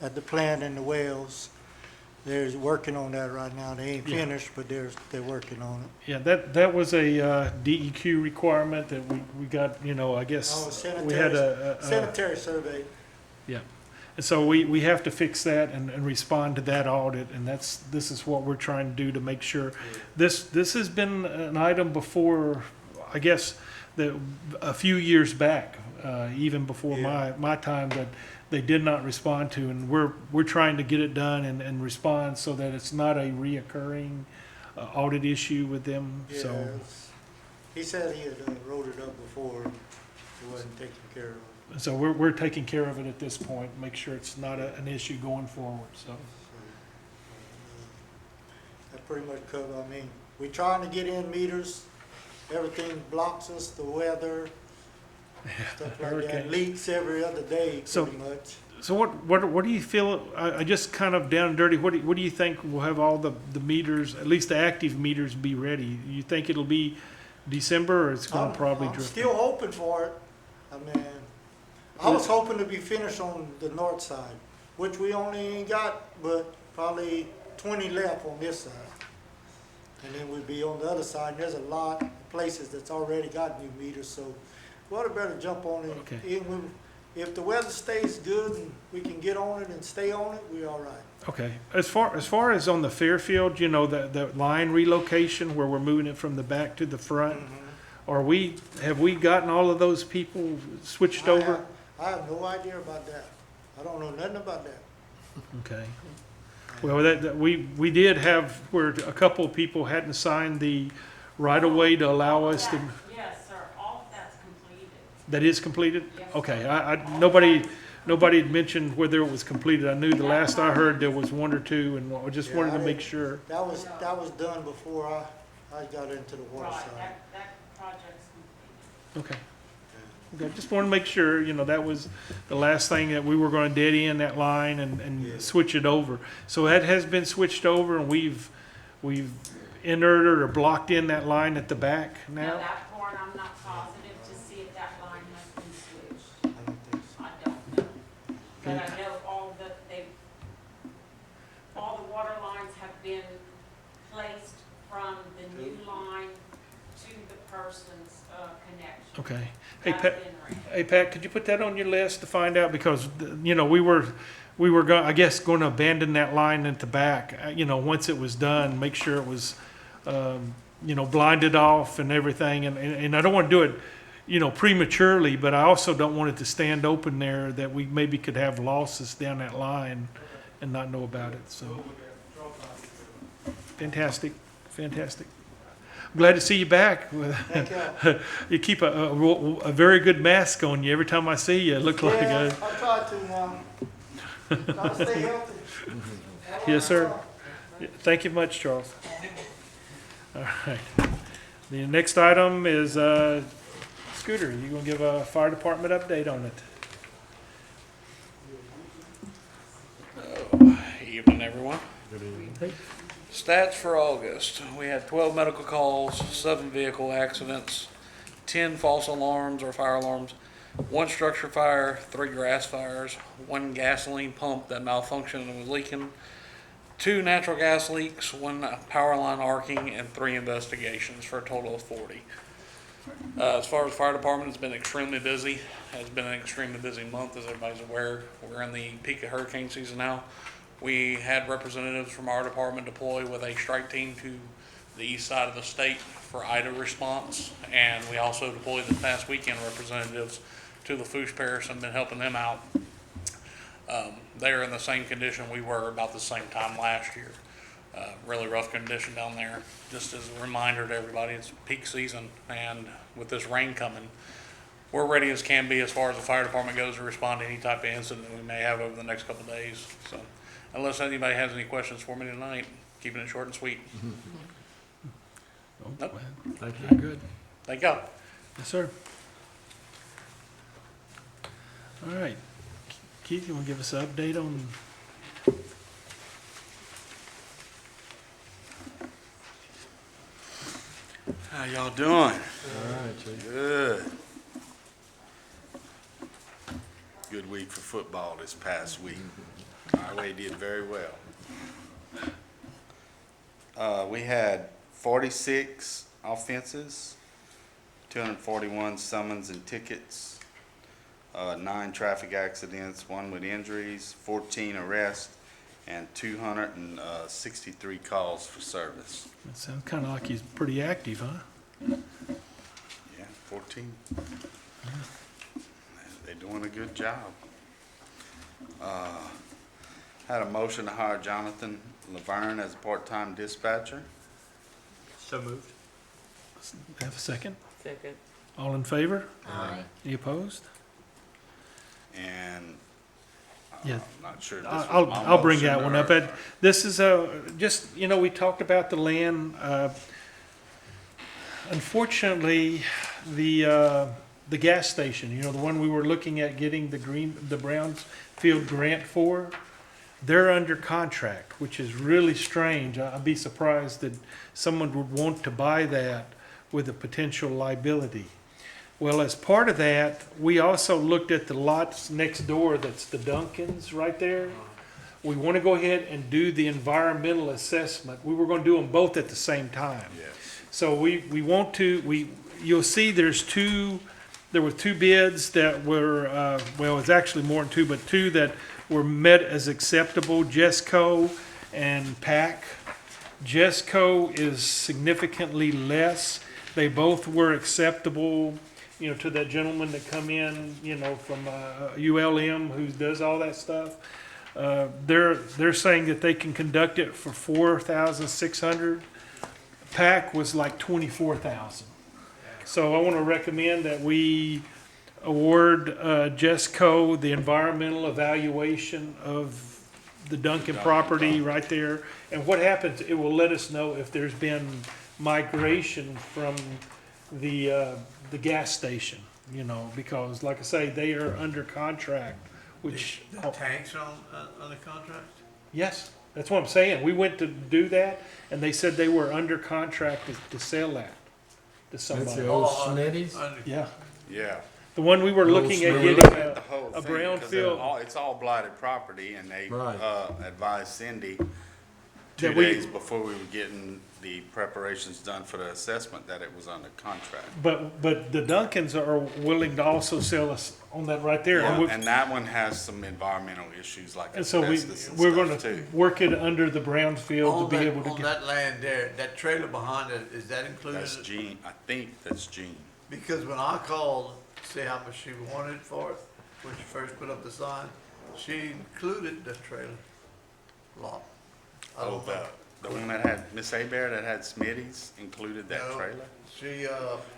at the plant in the wells. They're working on that right now. They ain't Yeah. finished, but they're working on it. Yeah, that was a DEQ requirement that we got, you know, I guess. Oh, We had sanitary survey. yeah. And so we have to fix that and respond to that audit, and this is what we're trying to do to make sure. This has been an item before, I guess, a few years back, even before my time, that they did not respond to, and we're trying to get it done and respond so that it's not a reoccurring audit issue with them, so. Yes. He said he had wrote it up before. It wasn't taken care of. So we're taking care of it at this point, make sure it's not an issue going forward, so. That pretty much cover, I mean, we trying to get in meters, everything blocks us, the weather, stuff like that, hurricane. leaks every other day, So- pretty much. So what do you feel, I just kind of down and dirty, what do you think will have all the meters, at least the active meters, be ready? You think it'll be December, or it's gonna probably I'm drift? still hoping for it. I mean, I was hoping to be finished on the north side, which we only ain't got but probably 20 left on this side. And then we'd be on the other side, and there's a lot of places that's already got new meters, so we ought to better jump on it. Okay. If the weather stays good and we can get on it and stay on it, we're all right. Okay, as far as on the Fairfield, you know, the line relocation where we're moving it from the back to the front, have we gotten all of those people switched over? I have no idea about that. I don't know nothing about that. Okay. Well, we did have where a couple of people hadn't signed the right of way to allow us to, Yes, sir, all of that's completed. that is completed? Yes, Okay, nobody had mentioned whether it was completed. I knew the last I heard there was one or two, and I just wanted to make sure. That was done before I got into the water Right, side. that project's completed. Okay. Okay, just wanted to make sure, you know, that was the last thing, that we were gonna dead end that line and switch it over. So that has been switched over, and we've entered or blocked in that line at the back Now, now? that part, I'm not positive to see if that line has been switched. I don't think so. I don't know. But I know all the water lines have been placed from the new line to the person's connection. Okay. Hey, That's Pat, been ran. hey, Pat, could you put that on your list to find out? Because, you know, we were I guess, going to abandon that line at the back, you know, once it was done, make sure it was, you know, blinded off and everything. And I don't want to do it, you know, prematurely, but I also don't want it to stand open there, that we maybe could have losses down that line and not know about it, so. Fantastic, fantastic. Glad to see you back. Thank you. You keep a very good mask on you every time I see you. It looked like Yeah, I try to now. Try to stay healthy. Yes, sir. Thank you much, Charles. All right. The next item is Scooter. You gonna give a fire department update on it? Evening, everyone. Good evening. Stats for August. We had 12 medical calls, 7 vehicle accidents, 10 false alarms or fire alarms, 1 structure fire, 3 grass fires, 1 gasoline pump that malfunctioned and was leaking, 2 natural gas leaks, 1 power line arcing, and 3 investigations for a total of 40. As far as fire department, it's been extremely busy. It's been an extremely busy month, as everybody's aware. We're in the peak of hurricane season now. We had representatives from our department deploy with a strike team to the east side of the state for Ida response. And we also deployed this past weekend representatives to the Foos Parish and been helping them out. They're in the same condition we were about the same time last year. Really rough condition down there. Just as a reminder to everybody, it's peak season, and with this rain coming, we're ready as can be as far as the fire department goes to respond to any type of incident we may have over the next couple of days. So, unless anybody has any questions for me tonight, keeping it short and sweet. Nope. Thank you. Good. Thank you. Yes, sir. All right. Keith, you want to give us an update on How y'all doing? All right, Chief. Good. Good week for football this past week. Highway did very well. We had 46 offenses, 241 summons and tickets, 9 traffic accidents, 1 with injuries, 14 arrests, and 263 calls for service. That sounds kind of like he's pretty active, huh? Yeah, 14. They're doing a good job. Had a motion to hire Jonathan Laverne as a part-time dispatcher. So moved. Have a second? Second. All in favor? Aye. Any opposed? And Yeah. I'm not sure if this was my I'll bring motion that one or- up. This is just, we talked about the land. Unfortunately, the gas station, the one we were looking at getting the Brownfield grant for, they're under contract, which is really strange. I'd be surprised that someone would want to buy that with a potential liability. Well, as part of that, we also looked at the lots next door, that's the Duncans right there. We want to go ahead and do the environmental assessment. We were going to do them both at the same time. Yes. So we want to, you'll see there were 2 bids that were, well, it's actually more than 2, but 2 that were met as acceptable, Jesco and PAC. Jesco is significantly less. They both were acceptable, to that gentleman that come in, from ULM who does all that stuff. They're saying that they can conduct it for 4,600. PAC was like 24,000. So I want to recommend that we award Jesco the environmental evaluation of the Duncan property right there. And what happens, it will let us know if there's been migration from the gas station, because like I say, they are under contract, which. The tanks on the contract? Yes, that's what I'm saying. We went to do that, and they said they were under contract to sell that to That's somebody. the old Oh, Smitty's? Yeah, Yeah. the one we were Old looking at Smitty. getting The whole a thing, 'cause they're brownfield. it's all blighted property, and they Right. advised Cindy That 2 we- days before we were getting the preparations done for the assessment that it was under contract. But the Duncans are willing to also sell us on that right there. And we- And that one has some environmental issues like And so asbestos and we're stuff gonna too. work it under the brownfield to be able to On get. that land there, that trailer behind it, is that included? That's Gene, I think that's Gene. Because when I called, to see how much she wanted for it, when she first put up the sign, she included the trailer lot. I Oh, don't know. the one that had, Miss Abear that had Smitty's included that No. trailer? She,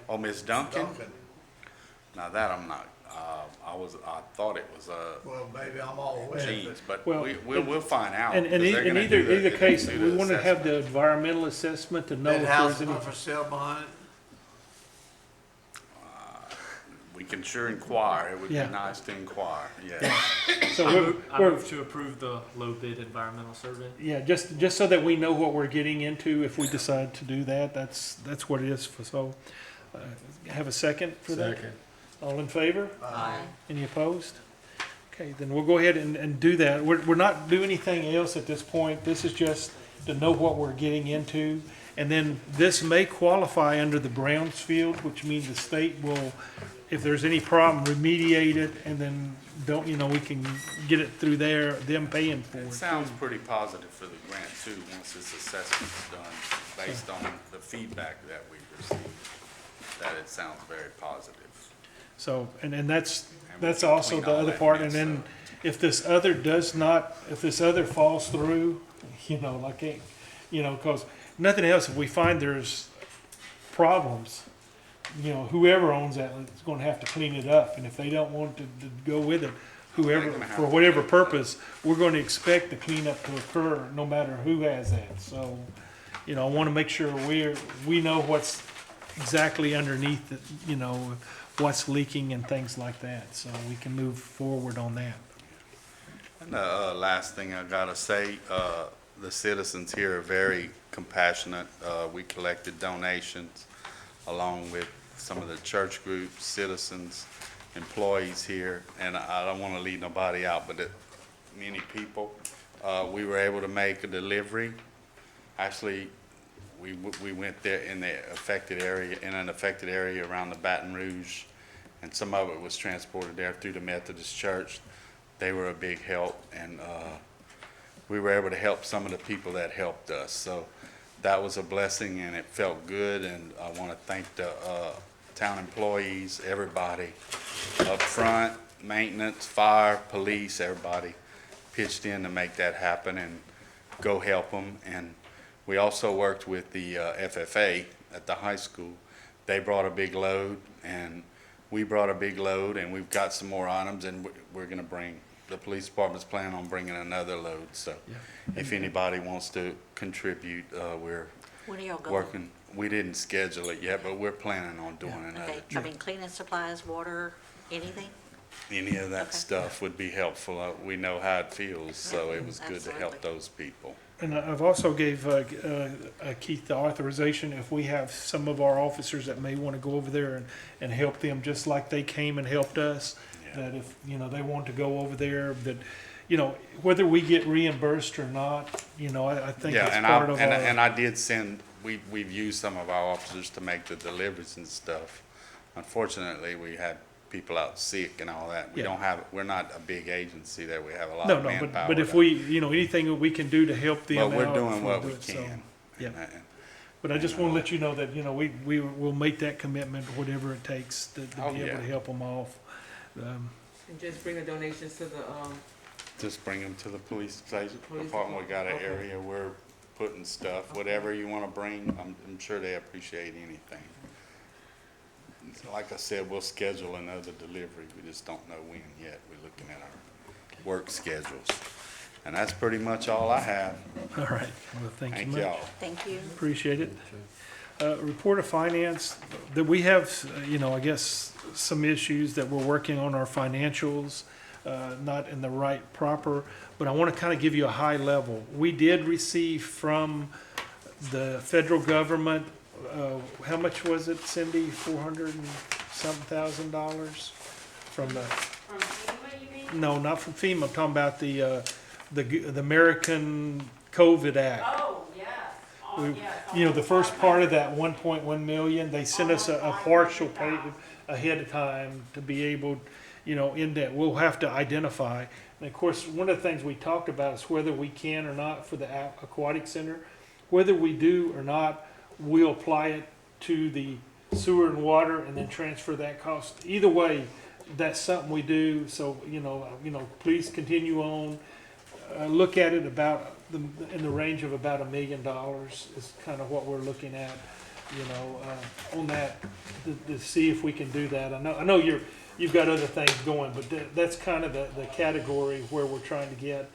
Oh, Miss Duncan? Duncan, Now that I'm not, I thought it was, well, maybe I'm all wet, Gene's, but Well, we'll find out. And 'cause they're in gonna either, do the- either they're case, gonna do we the wanna have the assessment. environmental assessment to know that if house there's any. up for sale behind it. We can sure inquire, it would be Yeah. nice to inquire, yeah. So I we're, move to approve the low bid environmental survey. yeah, just so that we know what we're getting into if we decide to do that, that's what it is for, so. Have a second for that? Second. All in favor? Aye. Any opposed? Okay, then we'll go ahead and do that. We're not doing anything else at this point. This is just to know what we're getting into. And then this may qualify under the Brownsfield, which means the state will, if there's any problem, remediate it, and then we can get it through there, them paying for It it. sounds pretty positive for the grant too, once this assessment's done, based on the feedback that we've received, that it sounds very positive. So, and that's And we can also clean the all other that part. mess And then up. if this other falls through, cause nothing else, if we find there's problems, whoever owns that is gonna have to clean it up. And if they don't want to go with it, whoever, gonna have for to whatever clean it up. purpose, we're gonna expect the cleanup to occur no matter who has that. So, I wanna make sure we know what's exactly underneath it, what's leaking and things like that, so we can move forward on that. And the last thing I gotta say, the citizens here are very compassionate. We collected donations. along with some of the church groups, citizens, employees here, and I don't want to leave nobody out, but many people. We were able to make a delivery. Actually, we went there in the affected area, in an affected area around the Baton Rouge, and some of it was transported there through the Methodist Church. They were a big help, and we were able to help some of the people that helped us. So that was a blessing, and it felt good, and I want to thank the town employees, everybody up front, maintenance, fire, police, everybody pitched in to make that happen and go help them. And we also worked with the FFA at the high school. They brought a big load, and we brought a big load, and we've got some more items, and we're going to bring, the police department's planning on bringing another load. So if anybody wants to contribute, we're When are y'all going? working. We didn't schedule it yet, but we're planning on doing another Okay, I trip. mean, cleaning supplies, water, anything? Any of that Okay. stuff would be helpful. We know how it feels, so it was good to help Absolutely. those people. And I've also gave Keith the authorization, if we have some of our officers that may want to go over there and help them, just like they came and helped us, Yeah. that if, they want to go over there, that, whether we get reimbursed or not, I think Yeah, it's and part of our. and I did send, we've used some of our officers to make the deliveries and stuff. Unfortunately, we had people out sick and all that. We're not a big agency that we have a lot No, of no, manpower. but if to- we, anything that we can do to help them out. But we're doing we'll what do we it, so, can. yeah. And- But I just want to let you know that, we will make that commitment, whatever it takes to Oh, be able yeah. to help them off. And just bring the donations to the, Just bring them to the police station Police department. We got an okay. area where putting stuff, whatever you want to bring, I'm sure they appreciate anything. Like I said, we'll schedule another delivery. We just don't know when yet. We're looking at our work schedules. And that's pretty much all I have. All right, well, thank you Thank much. y'all. Thank you. Appreciate it. Report of finance, that we have, I guess, some issues that we're working on our financials, not in the right proper, but I want to kind of give you a high level. We did receive from the federal government, how much was it, Cindy? $400 and something thousand from the, From FEMA, you mean? no, not from FEMA, I'm talking about the American COVID Act. Oh, yes. Oh, We- yes. the first part of that 1.1 million, they sent us a partial pay ahead of time to be able, in that, we'll have to identify. And of course, one of the things we talked about is whether we can or not for the aquatic center. Whether we do or not, we'll apply it to the sewer and water and then transfer that cost. Either way, that's something we do, so, please continue on. Look at it about, in the range of about $1 million is kind of what we're looking at, on that, to see if we can do that. I know you've got other things going, but that's kind of the category where we're trying to get,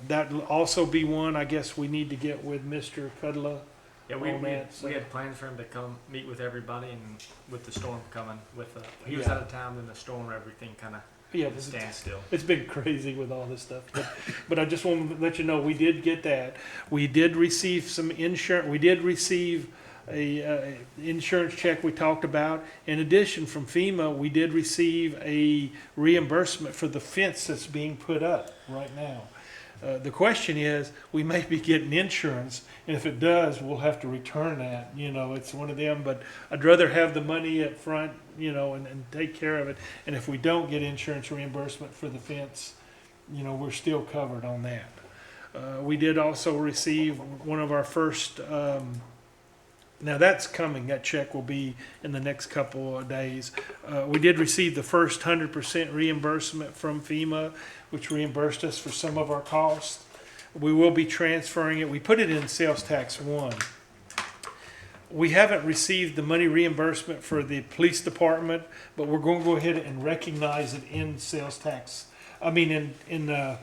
that'll also be one, I guess we need to get with Mr. Cudla. Yeah, on that, so- we had plans for him to come meet with everybody, and with the storm coming, he was Yeah. out of town, then the storm, everything kind of Yeah, it's- standstill. It's been crazy with all this stuff, but I just want to let you know, we did get that. We did receive some insurance, we did receive a insurance check we talked about. In addition, from FEMA, we did receive a reimbursement for the fence that's being put up right now. The question is, we may be getting insurance, and if it does, we'll have to return that, it's one of them, but I'd rather have the money up front, and take care of it. And if we don't get insurance reimbursement for the fence, we're still covered on that. We did also receive one of our first, now that's coming, that check will be in the next couple of days. We did receive the first 100% reimbursement from FEMA, which reimbursed us for some of our costs. We will be transferring it, we put it in sales tax 1. We haven't received the money reimbursement for the police department, but we're going to go ahead and recognize it in sales tax, in the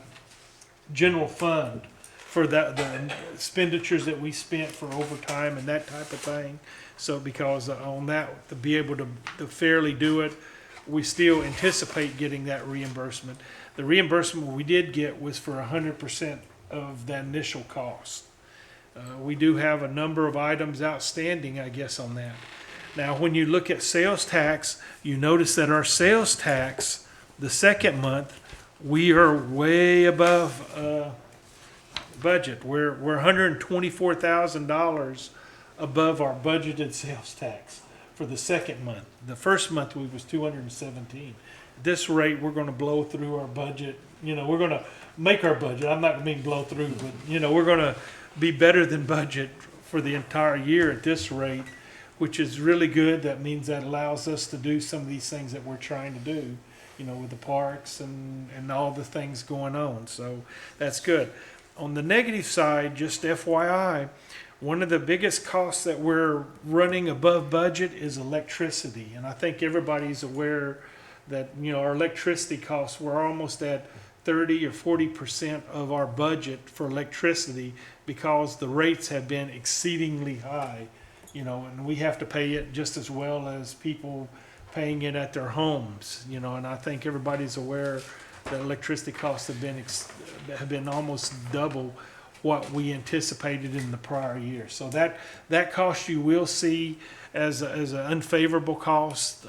general fund for the expenditures that we spent for overtime and that type of thing. So because on that, to be able to fairly do it, we still anticipate getting that reimbursement. The reimbursement we did get was for 100% of the initial cost. We do have a number of items outstanding, I guess, on that. Now, when you look at sales tax, you notice that our sales tax, the second month, we are way above budget. We're $124,000 above our budgeted sales tax for the second month. The first month we was 217. At this rate, we're going to blow through our budget. We're going to make our budget. I'm not going to mean blow through, but we're going to be better than budget for the entire year at this rate, which is really good. That means that allows us to do some of these things that we're trying to do, with the parks and all the things going on. So that's good. On the negative side, just FYI, one of the biggest costs that we're running above budget is electricity. And I think everybody's aware that, our electricity costs, we're almost at 30 or 40% of our budget for electricity because the rates have been exceedingly high, and we have to pay it just as well as people paying it at their homes, and I think everybody's aware that electricity costs have been almost double what we anticipated in the prior year. So that cost you will see as an unfavorable cost.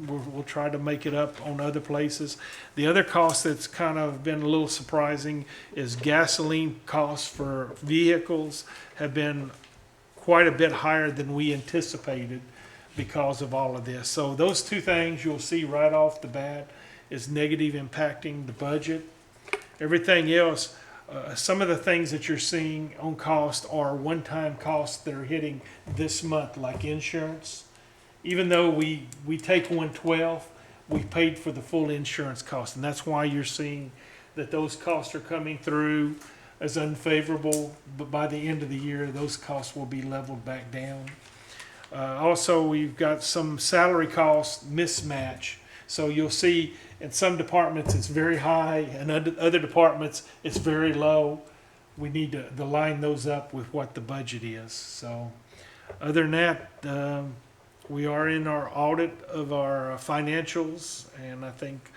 We'll try to make it up on other places. The other cost that's kind of been a little surprising is gasoline costs for vehicles have been quite a bit higher than we anticipated because of all of this. So those two things you'll see right off the bat is negative impacting the budget. Everything else, some of the things that you're seeing on cost are one-time costs that are hitting this month, like insurance. Even though we take 112, we paid for the full insurance cost, and that's why you're seeing that those costs are coming through as unfavorable, but by the end of the year, those costs will be leveled back down. Also, we've got some salary cost mismatch. So you'll see in some departments it's very high, and other departments it's very low. We need to line those up with what the budget is. So other than that, we are in our audit of our financials, and I think,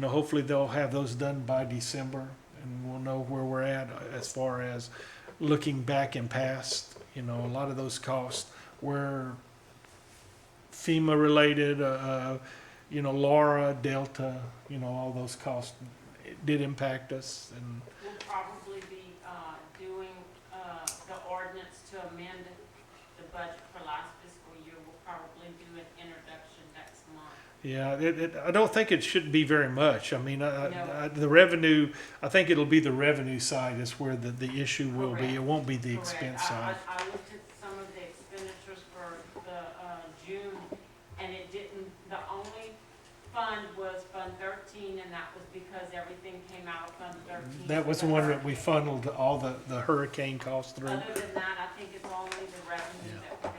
hopefully they'll have those done by December, and we'll know where we're at as far as looking back and past. A lot of those costs were FEMA related, Laura, Delta, all those costs did impact us. And We'll probably be doing the ordinance to amend the budget for last fiscal year. We'll probably do an introduction next month. yeah, I don't think it should be very much. I mean, the revenue, I think it'll be the revenue side is where the issue will be. It won't be the expense side. I looked at some of the expenditures for the June, and it didn't, the only fund was Fund 13, and that was because everything came out of Fund 13. That was the one that we funneled all the hurricane costs through. Other than that, I think it's only the revenue that we're gonna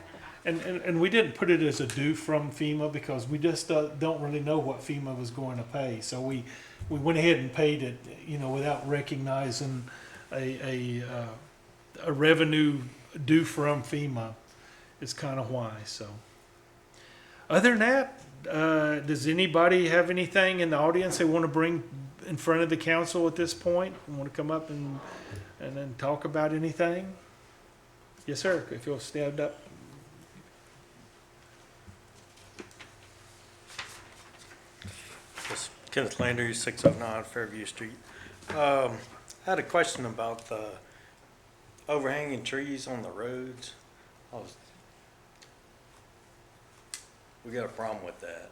have. And we didn't put it as a due from FEMA because we just don't really know what FEMA was going to pay. So we went ahead and paid it, without recognizing a revenue due from FEMA. Is kind of why. So other than that, does anybody have anything in the audience they want to bring in front of the council at this point? Want to come up and then talk about anything? Yes, sir. If you'll stand up. Kenneth Landry, 609 Fairview Street. I had a question about the overhanging trees on the roads. We got a problem with that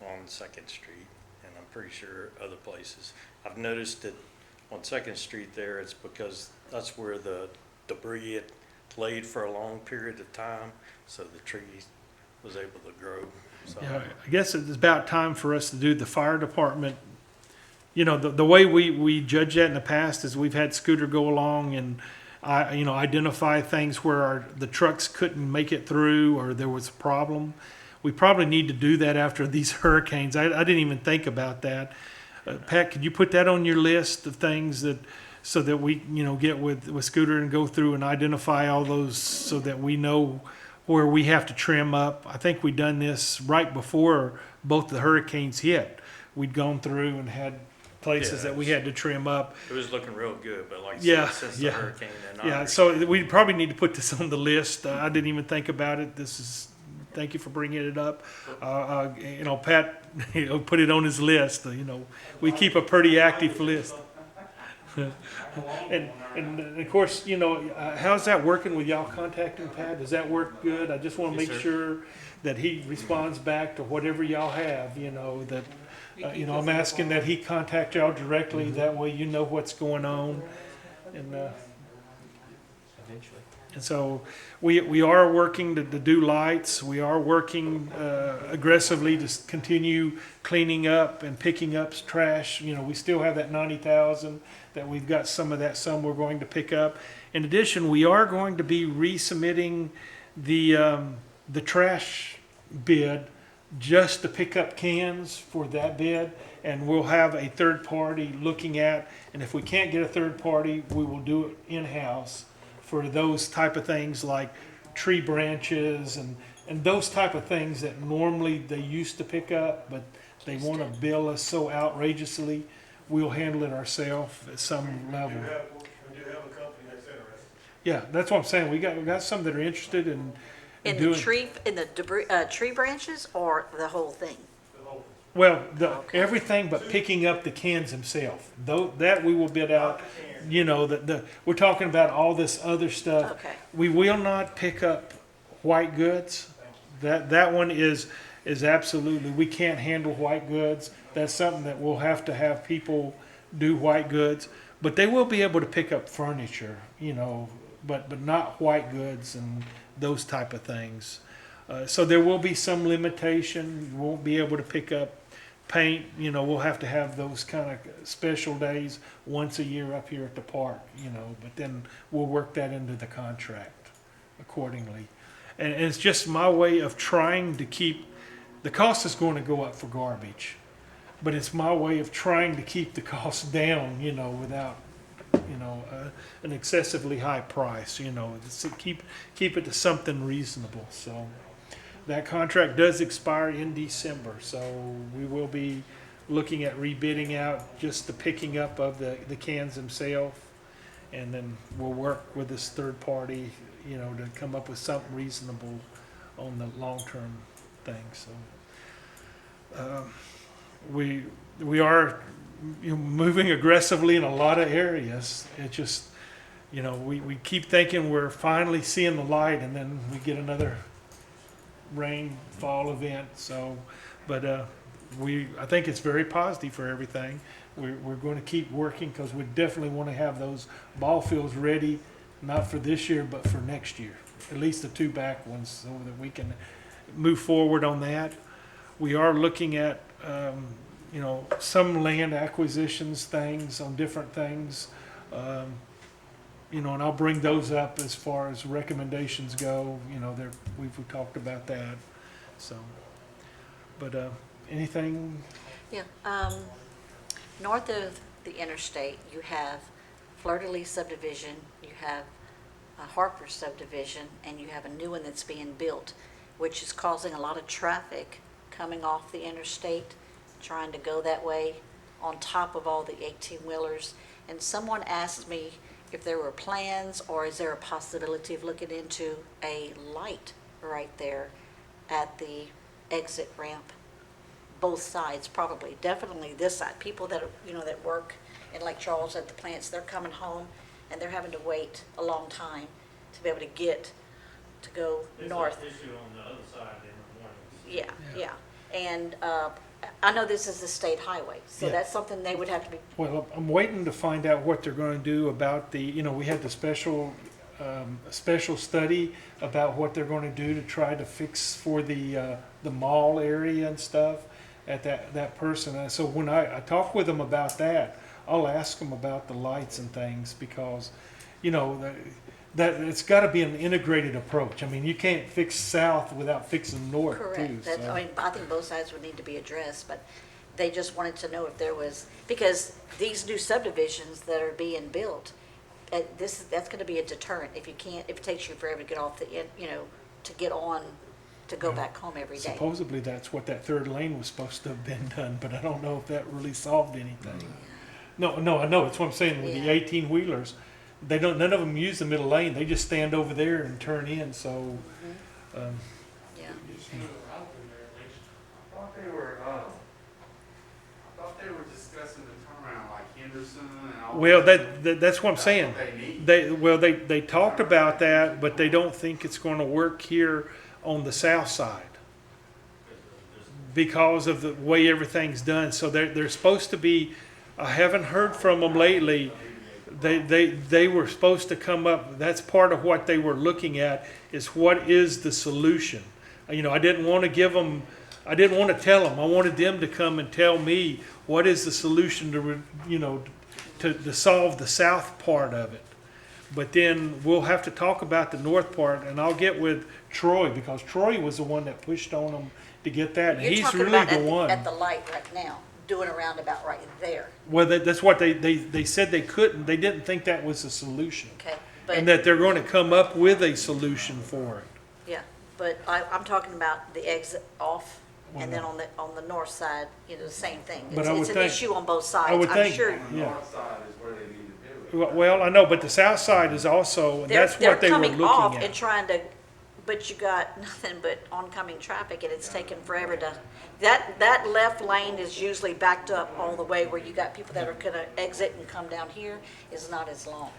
on 2nd Street, and I'm pretty sure other places. I've noticed that on 2nd Street there, it's because that's where the debris had laid for a long period of time, so the tree was able to grow. So, Yeah, I guess it's about time for us to do the fire department. The way we judge that in the past is we've had Scooter go along and identify things where the trucks couldn't make it through or there was a problem. We probably need to do that after these hurricanes. I didn't even think about that. Pat, could you put that on your list of things so that we get with Scooter and go through and identify all those so that we know where we have to trim up? I think we'd done this right before both the hurricanes hit. We'd gone through and had places that we had to trim up. It was looking real good, but like I Yeah, said, since the yeah. hurricane and Yeah, Irish, so we probably need to put this on the list. I didn't even think about it. Thank you for bringing it up. You know, Pat, put it on his list. You know, we keep a pretty active list. And of course, you know, how's that working with y'all contacting Pat? Does that work good? I just want to Yes, make sir. sure that he responds back to whatever y'all have, you know, that, you know, I'm asking that he contact y'all directly. That way you know what's going on. And, Eventually. and so we are working to do lights. We are working aggressively to continue cleaning up and picking up trash. You know, we still have that 90,000 that we've got some of that, some we're going to pick up. In addition, we are going to be resubmitting the trash bid just to pick up cans for that bid. And we'll have a third party looking at, and if we can't get a third party, we will do it in-house for those type of things like tree branches and those type of things that normally they used to pick up, but they want to bill us so outrageously. We'll handle it ourselves at some level. We do have a company that's interested. Yeah, that's what I'm saying. We got some that are interested in In doing. the debris, tree branches or the whole thing? Well, Okay. everything but picking up the cans themselves. Though that we will bid out. You know we're talking about all this other stuff. Okay. We will not pick up white goods. That one is absolutely, we can't handle white goods. That's something that we'll have to have people do white goods. But they will be able to pick up furniture, you know, but not white goods and those type of things. So there will be some limitation. You won't be able to pick up paint. You know, we'll have to have those kind of special days once a year up here at the park, you know, but then we'll work that into the contract accordingly. And it's just my way of trying to keep, the cost is going to go up for garbage, but it's my way of trying to keep the cost down, you know, without, you know, an excessively high price, you know, to keep it to something reasonable. So that contract does expire in December, so we will be looking at rebidding out just the picking up of the cans themselves. And then we'll work with this third party, you know, to come up with something reasonable on the long-term thing, so. We are, you know, moving aggressively in a lot of areas. It just, you know, we keep thinking we're finally seeing the light, and then we get another rainfall event. So, but I think it's very positive for everything. We're going to keep working because we definitely want to have those ball fields ready, not for this year, but for next year. At least the two back ones, so that we can move forward on that. We are looking at, you know, some land acquisitions things on different things. You know, and I'll bring those up as far as recommendations go. You know, we've talked about that. So, but anything? Yeah, north of the interstate, you have Fleur-de-Lis subdivision, you have Harper subdivision, and you have a new one that's being built, which is causing a lot of traffic coming off the interstate, trying to go that way, on top of all the 18-wheelers. And someone asked me if there were plans, or is there a possibility of looking into a light right there at the exit ramp? Both sides, probably, definitely this side. People that, you know, that work in Lake Charles at the plants, they're coming home and they're having to wait a long time to be able to get, to go north. issue on the other side in the morning. Yeah. And I know this is the state highway, so Yeah. that's something they would have to be, Well, I'm waiting to find out what they're going to do about the, you know, we had the special study about what they're going to do to try to fix for the mall area and stuff at that person. And so when I talk with them about that, I'll ask them about the lights and things, because, you know, that it's got to be an integrated approach. I mean, you can't fix south without fixing north too. correct. That, So. I mean, I think both sides would need to be addressed, but they just wanted to know if there was, because these new subdivisions that are being built, that's gonna be a deterrent if it takes you forever to get off you know, to get on to go back home every day. Supposedly, that's what that third lane was supposed to have been done, but I don't know if that really solved anything. No, I know, that's what I'm saying, with the Yeah. 18-wheelers, none of them use the middle lane, they just stand over there and turn in, so, Yeah. I thought they were discussing the turnaround like Henderson and all. well, that's what I'm saying. They need. They talked about that, but they don't think it's gonna work here on the south side because of the way everything's done. So they're supposed to be, I haven't heard from them lately. They were supposed to come up, that's part of what they were looking at, is what is the solution? You know, I didn't want to give them, I didn't want to tell them, I wanted them to come and tell me what is the solution to, you know, to solve the south part of it. But then we'll have to talk about the north part, and I'll get with Troy, because Troy was the one that pushed on them to get that, and You're he's talking really about the at one. at the light right now, doing a roundabout right there, Well, that's what they said they couldn't, they didn't think that was a solution. okay? And But, that they're going to come up with a solution for it. yeah, but I'm talking about the exit off, Well, and then no. on the north side, you know, the same thing. But I would It's an think- issue on both I sides, would I'm think, sure. yeah. North side is where they need to do it. Well, I know, but the south side is also, and that's what they were They're coming off looking and at. trying to, but you got nothing but oncoming traffic, and it's taken forever to, that left lane is usually backed up all the way, where you got people that are gonna exit and come down here, is not as long.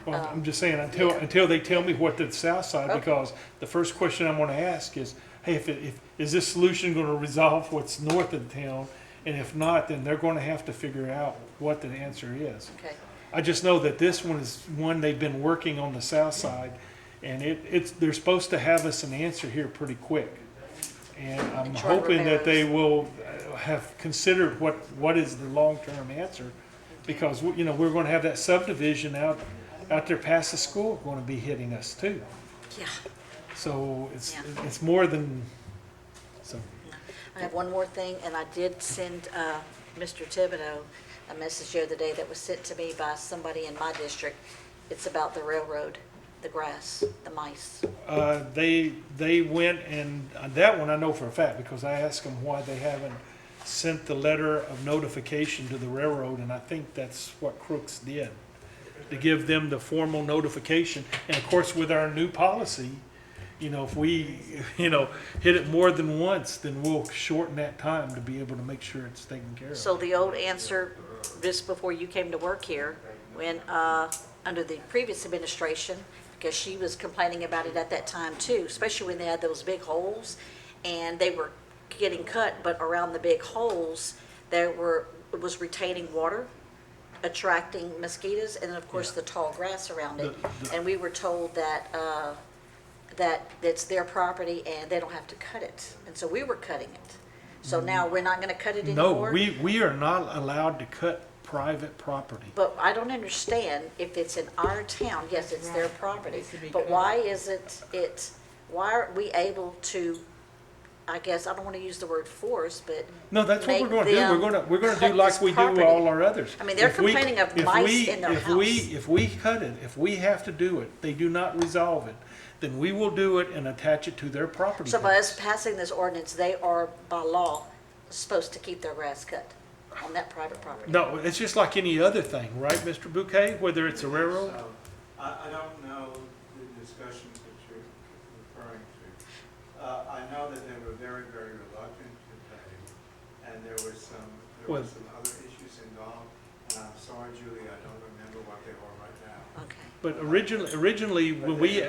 Well, I'm just saying, until they tell me what the south side, Okay. because the first question I'm gonna ask is, hey, if, is this solution gonna resolve what's north of town? And if not, then they're gonna have to figure out what the answer is. Okay, I just know that this one is one they've been working on the south side, and they're supposed to have us an answer here pretty quick. And I'm And Troy hoping that they Romero's- will have considered what is the long-term answer, because, you know, we're gonna have that subdivision out there past the school gonna be hitting us too. yeah. So it's, Yeah. it's more than, so, I have one more thing, and I did send Mr. Thibodeau a message the other day that was sent to me by somebody in my district. It's about the railroad, the grass, the mice. they went, and that one I know for a fact, because I asked them why they haven't sent the letter of notification to the railroad, and I think that's what Crooks did, to give them the formal notification. And of course, with our new policy, you know, if we, you know, hit it more than once, then we'll shorten that time to be able to make sure it's taken care of. So the old answer, just before you came to work here, when, under the previous administration, because she was complaining about it at that time too, especially when they had those big holes, and they were getting cut, but around the big holes, it was retaining water, attracting mosquitoes, and then of course the tall grass around it. And we were told that, that it's their property and they don't have to cut it. And so we were cutting it. So now we're not gonna cut it No, anymore? we are not allowed to cut private property. But I don't understand, if it's in our town, yes, it's their property, but why is why aren't we able to, I guess, I don't wanna use the word force, but No, that's what we're make gonna do. them We're gonna cut do like this we do property. all our others. I mean, they're If we- complaining of if mice we- in their if we cut it, if we have to do it, they do not resolve it, then we will do it and attach it to their property So by tax. us passing this ordinance, they are by law supposed to keep their grass cut on that private property. No, it's just like any other thing, right, Mr. Bouquet, whether it's a railroad? So, I don't know the discussions that you're referring to. I know that they were very, very reluctant to pay, and there were some Well- other issues involved, and I'm sorry, Julie, I don't remember what they are right now. Okay. But originally, when we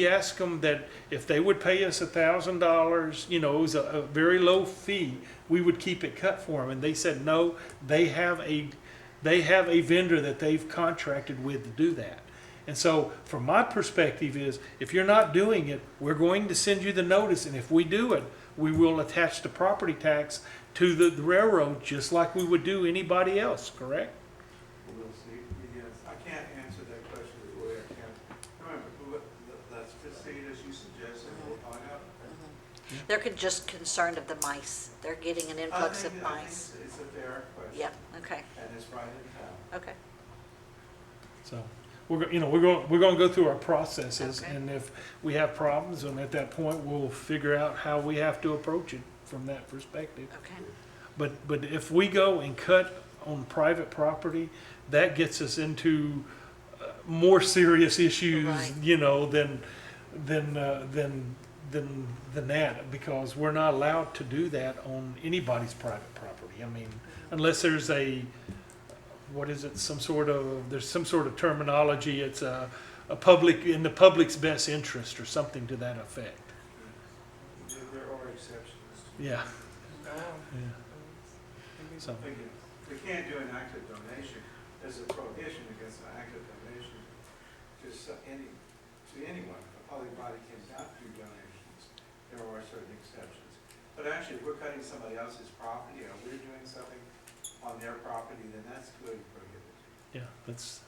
asked them that if they would pay us $1,000, you know, it was a very low fee, we would keep it cut for them. And they said, no, they have a vendor that they've contracted with to do that. And so from my perspective is, if you're not doing it, we're going to send you the notice. And if we do it, we will attach the property tax to the railroad, just like we would do anybody else, correct? We'll see, yes, I can't answer that question the way I can. Remember, let's proceed as you suggested, we'll find out. They're just concerned of the mice. They're getting an influx of I think mice. it's a fair question. Yep, okay, And it's right in town. okay. So, we're gonna go through our processes, Okay. and if we have problems, and at that point, we'll figure out how we have to approach it from that perspective. Okay. But if we go and cut on private property, that gets us into more serious issues, Right. you know, than that, because we're not allowed to do that on anybody's private property. I mean, unless there's what is it, there's some sort of terminology, it's a public, in the public's best interest or something to that effect. There are exceptions. Yeah. Oh. Yeah. So, We can't do an active donation. There's a prohibition against an active donation to anyone. A public body cannot do donations. There are certain exceptions. But actually, if we're cutting somebody else's property or we're doing something on their property, then that's clearly prohibited. yeah, that's,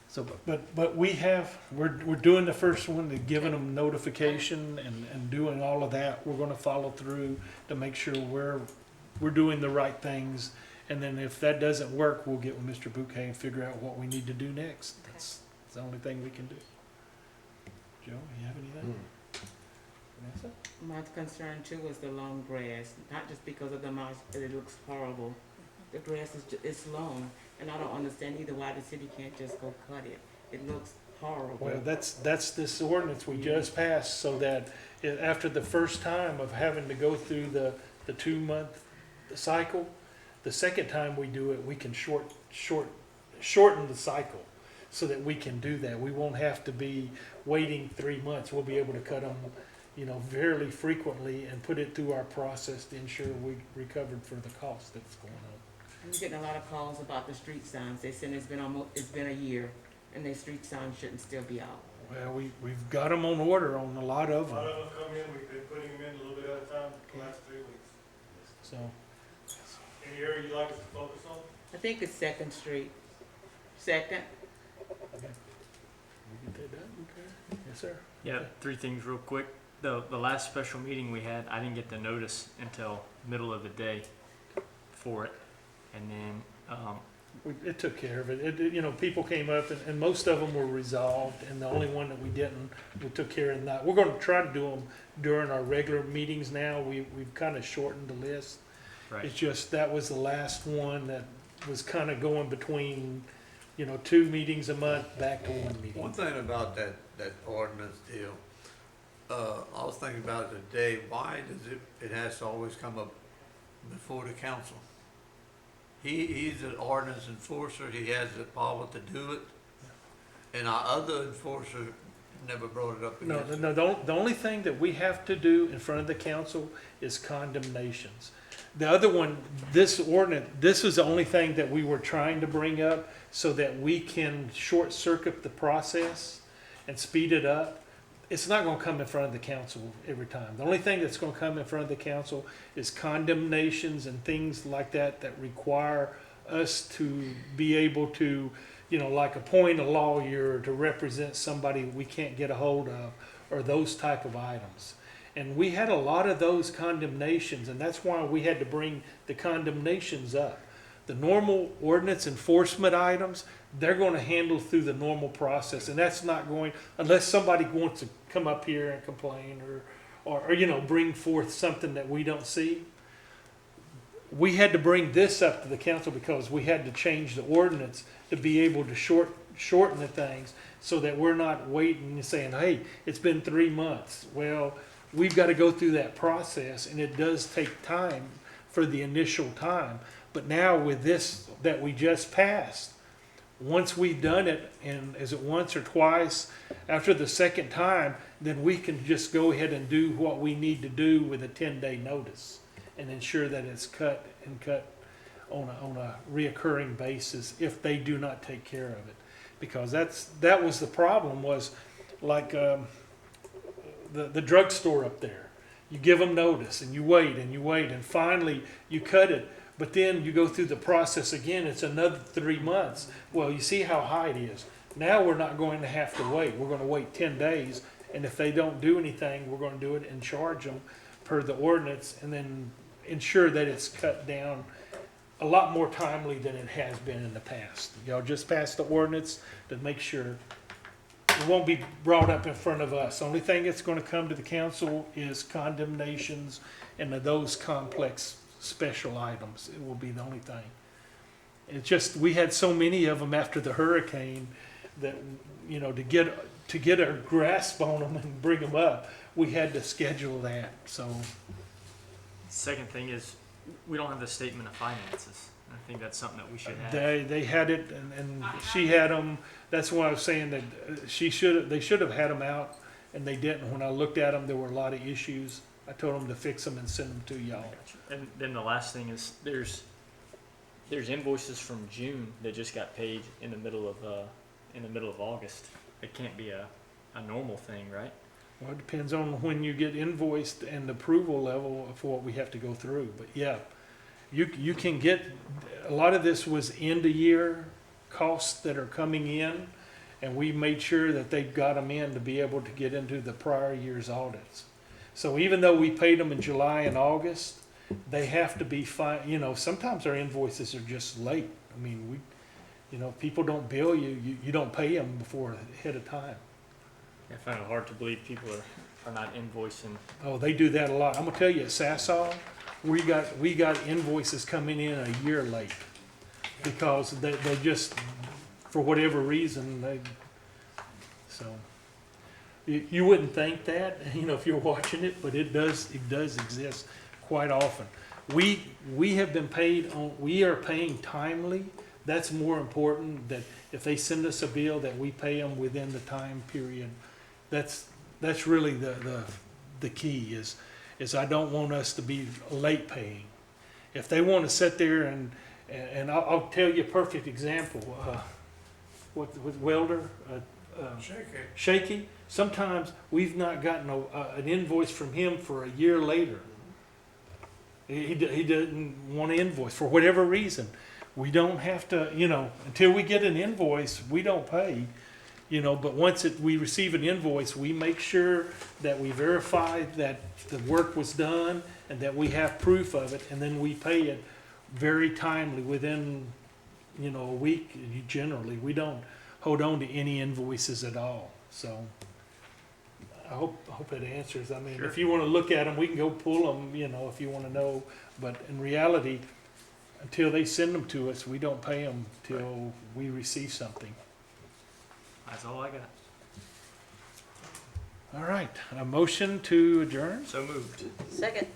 so, but we're doing the first one, to giving them notification and doing all of that. We're gonna follow through to make sure we're doing the right things. And then if that doesn't work, we'll get with Mr. Bouquet and figure out what we need to do next. That's the only thing we can do. Joe, you have anything? Vanessa? My concern too was the long grass, not just because of the mouse, but it looks horrible. The grass is long, and I don't understand either why the city can't just go cut it. It looks horrible. Well, that's this ordinance we just passed, so that after the first time of having to go through the 2-month cycle, the second time we do it, we can shorten the cycle so that we can do that. We won't have to be waiting 3 months. We'll be able to cut them, fairly frequently and put it through our process to ensure we recovered for the cost that's going on. I'm getting a lot of calls about the street signs. They said it's been a year, and their street signs shouldn't still be out. Well, we've got them on order on a lot of A lot them, of them come in, we've been putting them in a little bit at a time for the last 3 weeks. so. Any area you'd like us to focus on? I think it's Second Street. Second? Okay. We get that done? Okay. Yes, sir. Yeah, 3 things real quick. The last special meeting we had, I didn't get the notice until middle of the day for it. And then, It took care of it. People came up and most of them were resolved, and the only one that we didn't, we took care of that. We're gonna try to do them during our regular meetings now. We've kind of shortened the list. right, It's just, that was the last one that was kind of going between, 2 meetings a month back to 1 meeting. One thing about that ordinance deal, I was thinking about it today, why does it has to always come up before the council? He's an ordinance enforcer, he has the power to do it, and our other enforcer never brought it up No, again. no, the only thing that we have to do in front of the council is condemnations. The other one, this ordinance, this is the only thing that we were trying to bring up so that we can short circuit the process and speed it up. It's not gonna come in front of the council every time. The only thing that's gonna come in front of the council is condemnations and things like that require us to be able to, like appoint a lawyer to represent somebody we can't get a hold of, or those type of items. And we had a lot of those condemnations, and that's why we had to bring the condemnations up. The normal ordinance enforcement items, they're gonna handle through the normal process, and that's not going, unless somebody wants to come up here and complain or bring forth something that we don't see. We had to bring this up to the council because we had to change the ordinance to be able to shorten the things so that we're not waiting and saying, hey, it's been 3 months. Well, we've got to go through that process, and it does take time for the initial time. But now with this that we just passed, once we've done it, and is it once or twice, after the second time, then we can just go ahead and do what we need to do with a 10-day notice and ensure that it's cut on a reoccurring basis if they do not take care of it. Because that was the problem, was like the drugstore up there. You give them notice and you wait and finally you cut it, but then you go through the process again, it's another 3 months. Well, you see how high it is. Now we're not going to have to wait. We're going to wait 10 days, and if they don't do anything, we're going to do it and charge them per the ordinance, and then ensure that it's cut down a lot more timely than it has been in the past. Y'all just passed the ordinance to make sure it won't be brought up in front of us. Only thing that's gonna come to the council is condemnations and those complex special items. It will be the only thing. It's just, we had so many of them after the hurricane that, you know, to get a grasp on them and bring them up, we had to schedule that, so. Second thing is, we don't have the statement of finances. I think that's something that we should have. They had it, and she had them, that's why I was saying that they should have had them out, and they didn't. When I looked at them, there were a lot of issues. I told them to fix them and send them to y'all. And then the last thing is, there's invoices from June that just got paid in the middle of August. It can't be a normal thing, right? Well, it depends on when you get invoiced and the approval level of what we have to go through, but yeah. You can get, a lot of this was end of year costs that are coming in, and we made sure that they got them in to be able to get into the prior year's audits. So even though we paid them in July and August, they have to be fine, you know, sometimes our invoices are just late. I mean, people don't bill you, you don't pay them before ahead of time. I find it hard to believe people are not invoicing. Oh, they do that a lot. I'm gonna tell you, at Sasol, we got invoices coming in a year late because they just, for whatever reason, so. You wouldn't think that, you know, if you're watching it, but it does exist quite often. We have been paid we are paying timely. That's more important, that if they send us a bill, that we pay them within the time period. That's really the key is I don't want us to be late paying. If they want to sit there and I'll tell you a perfect example, with Welder, Shaky. Sometimes we've not gotten an invoice from him for a year later. He doesn't want to invoice for whatever reason. We don't have to, you know, until we get an invoice, we don't pay. You know, but once we receive an invoice, we make sure that we verify that the work was done and that we have proof of it, and then we pay it very timely within, you know, a week. Generally, we don't hold on to any invoices at all. So I hope that answers. I mean, if you want to look at them, we can go pull them, you know, if you want to know. But in reality, until they send them to us, we don't pay them till we receive something. That's all I got. All right, a motion to adjourn? So moved. Second.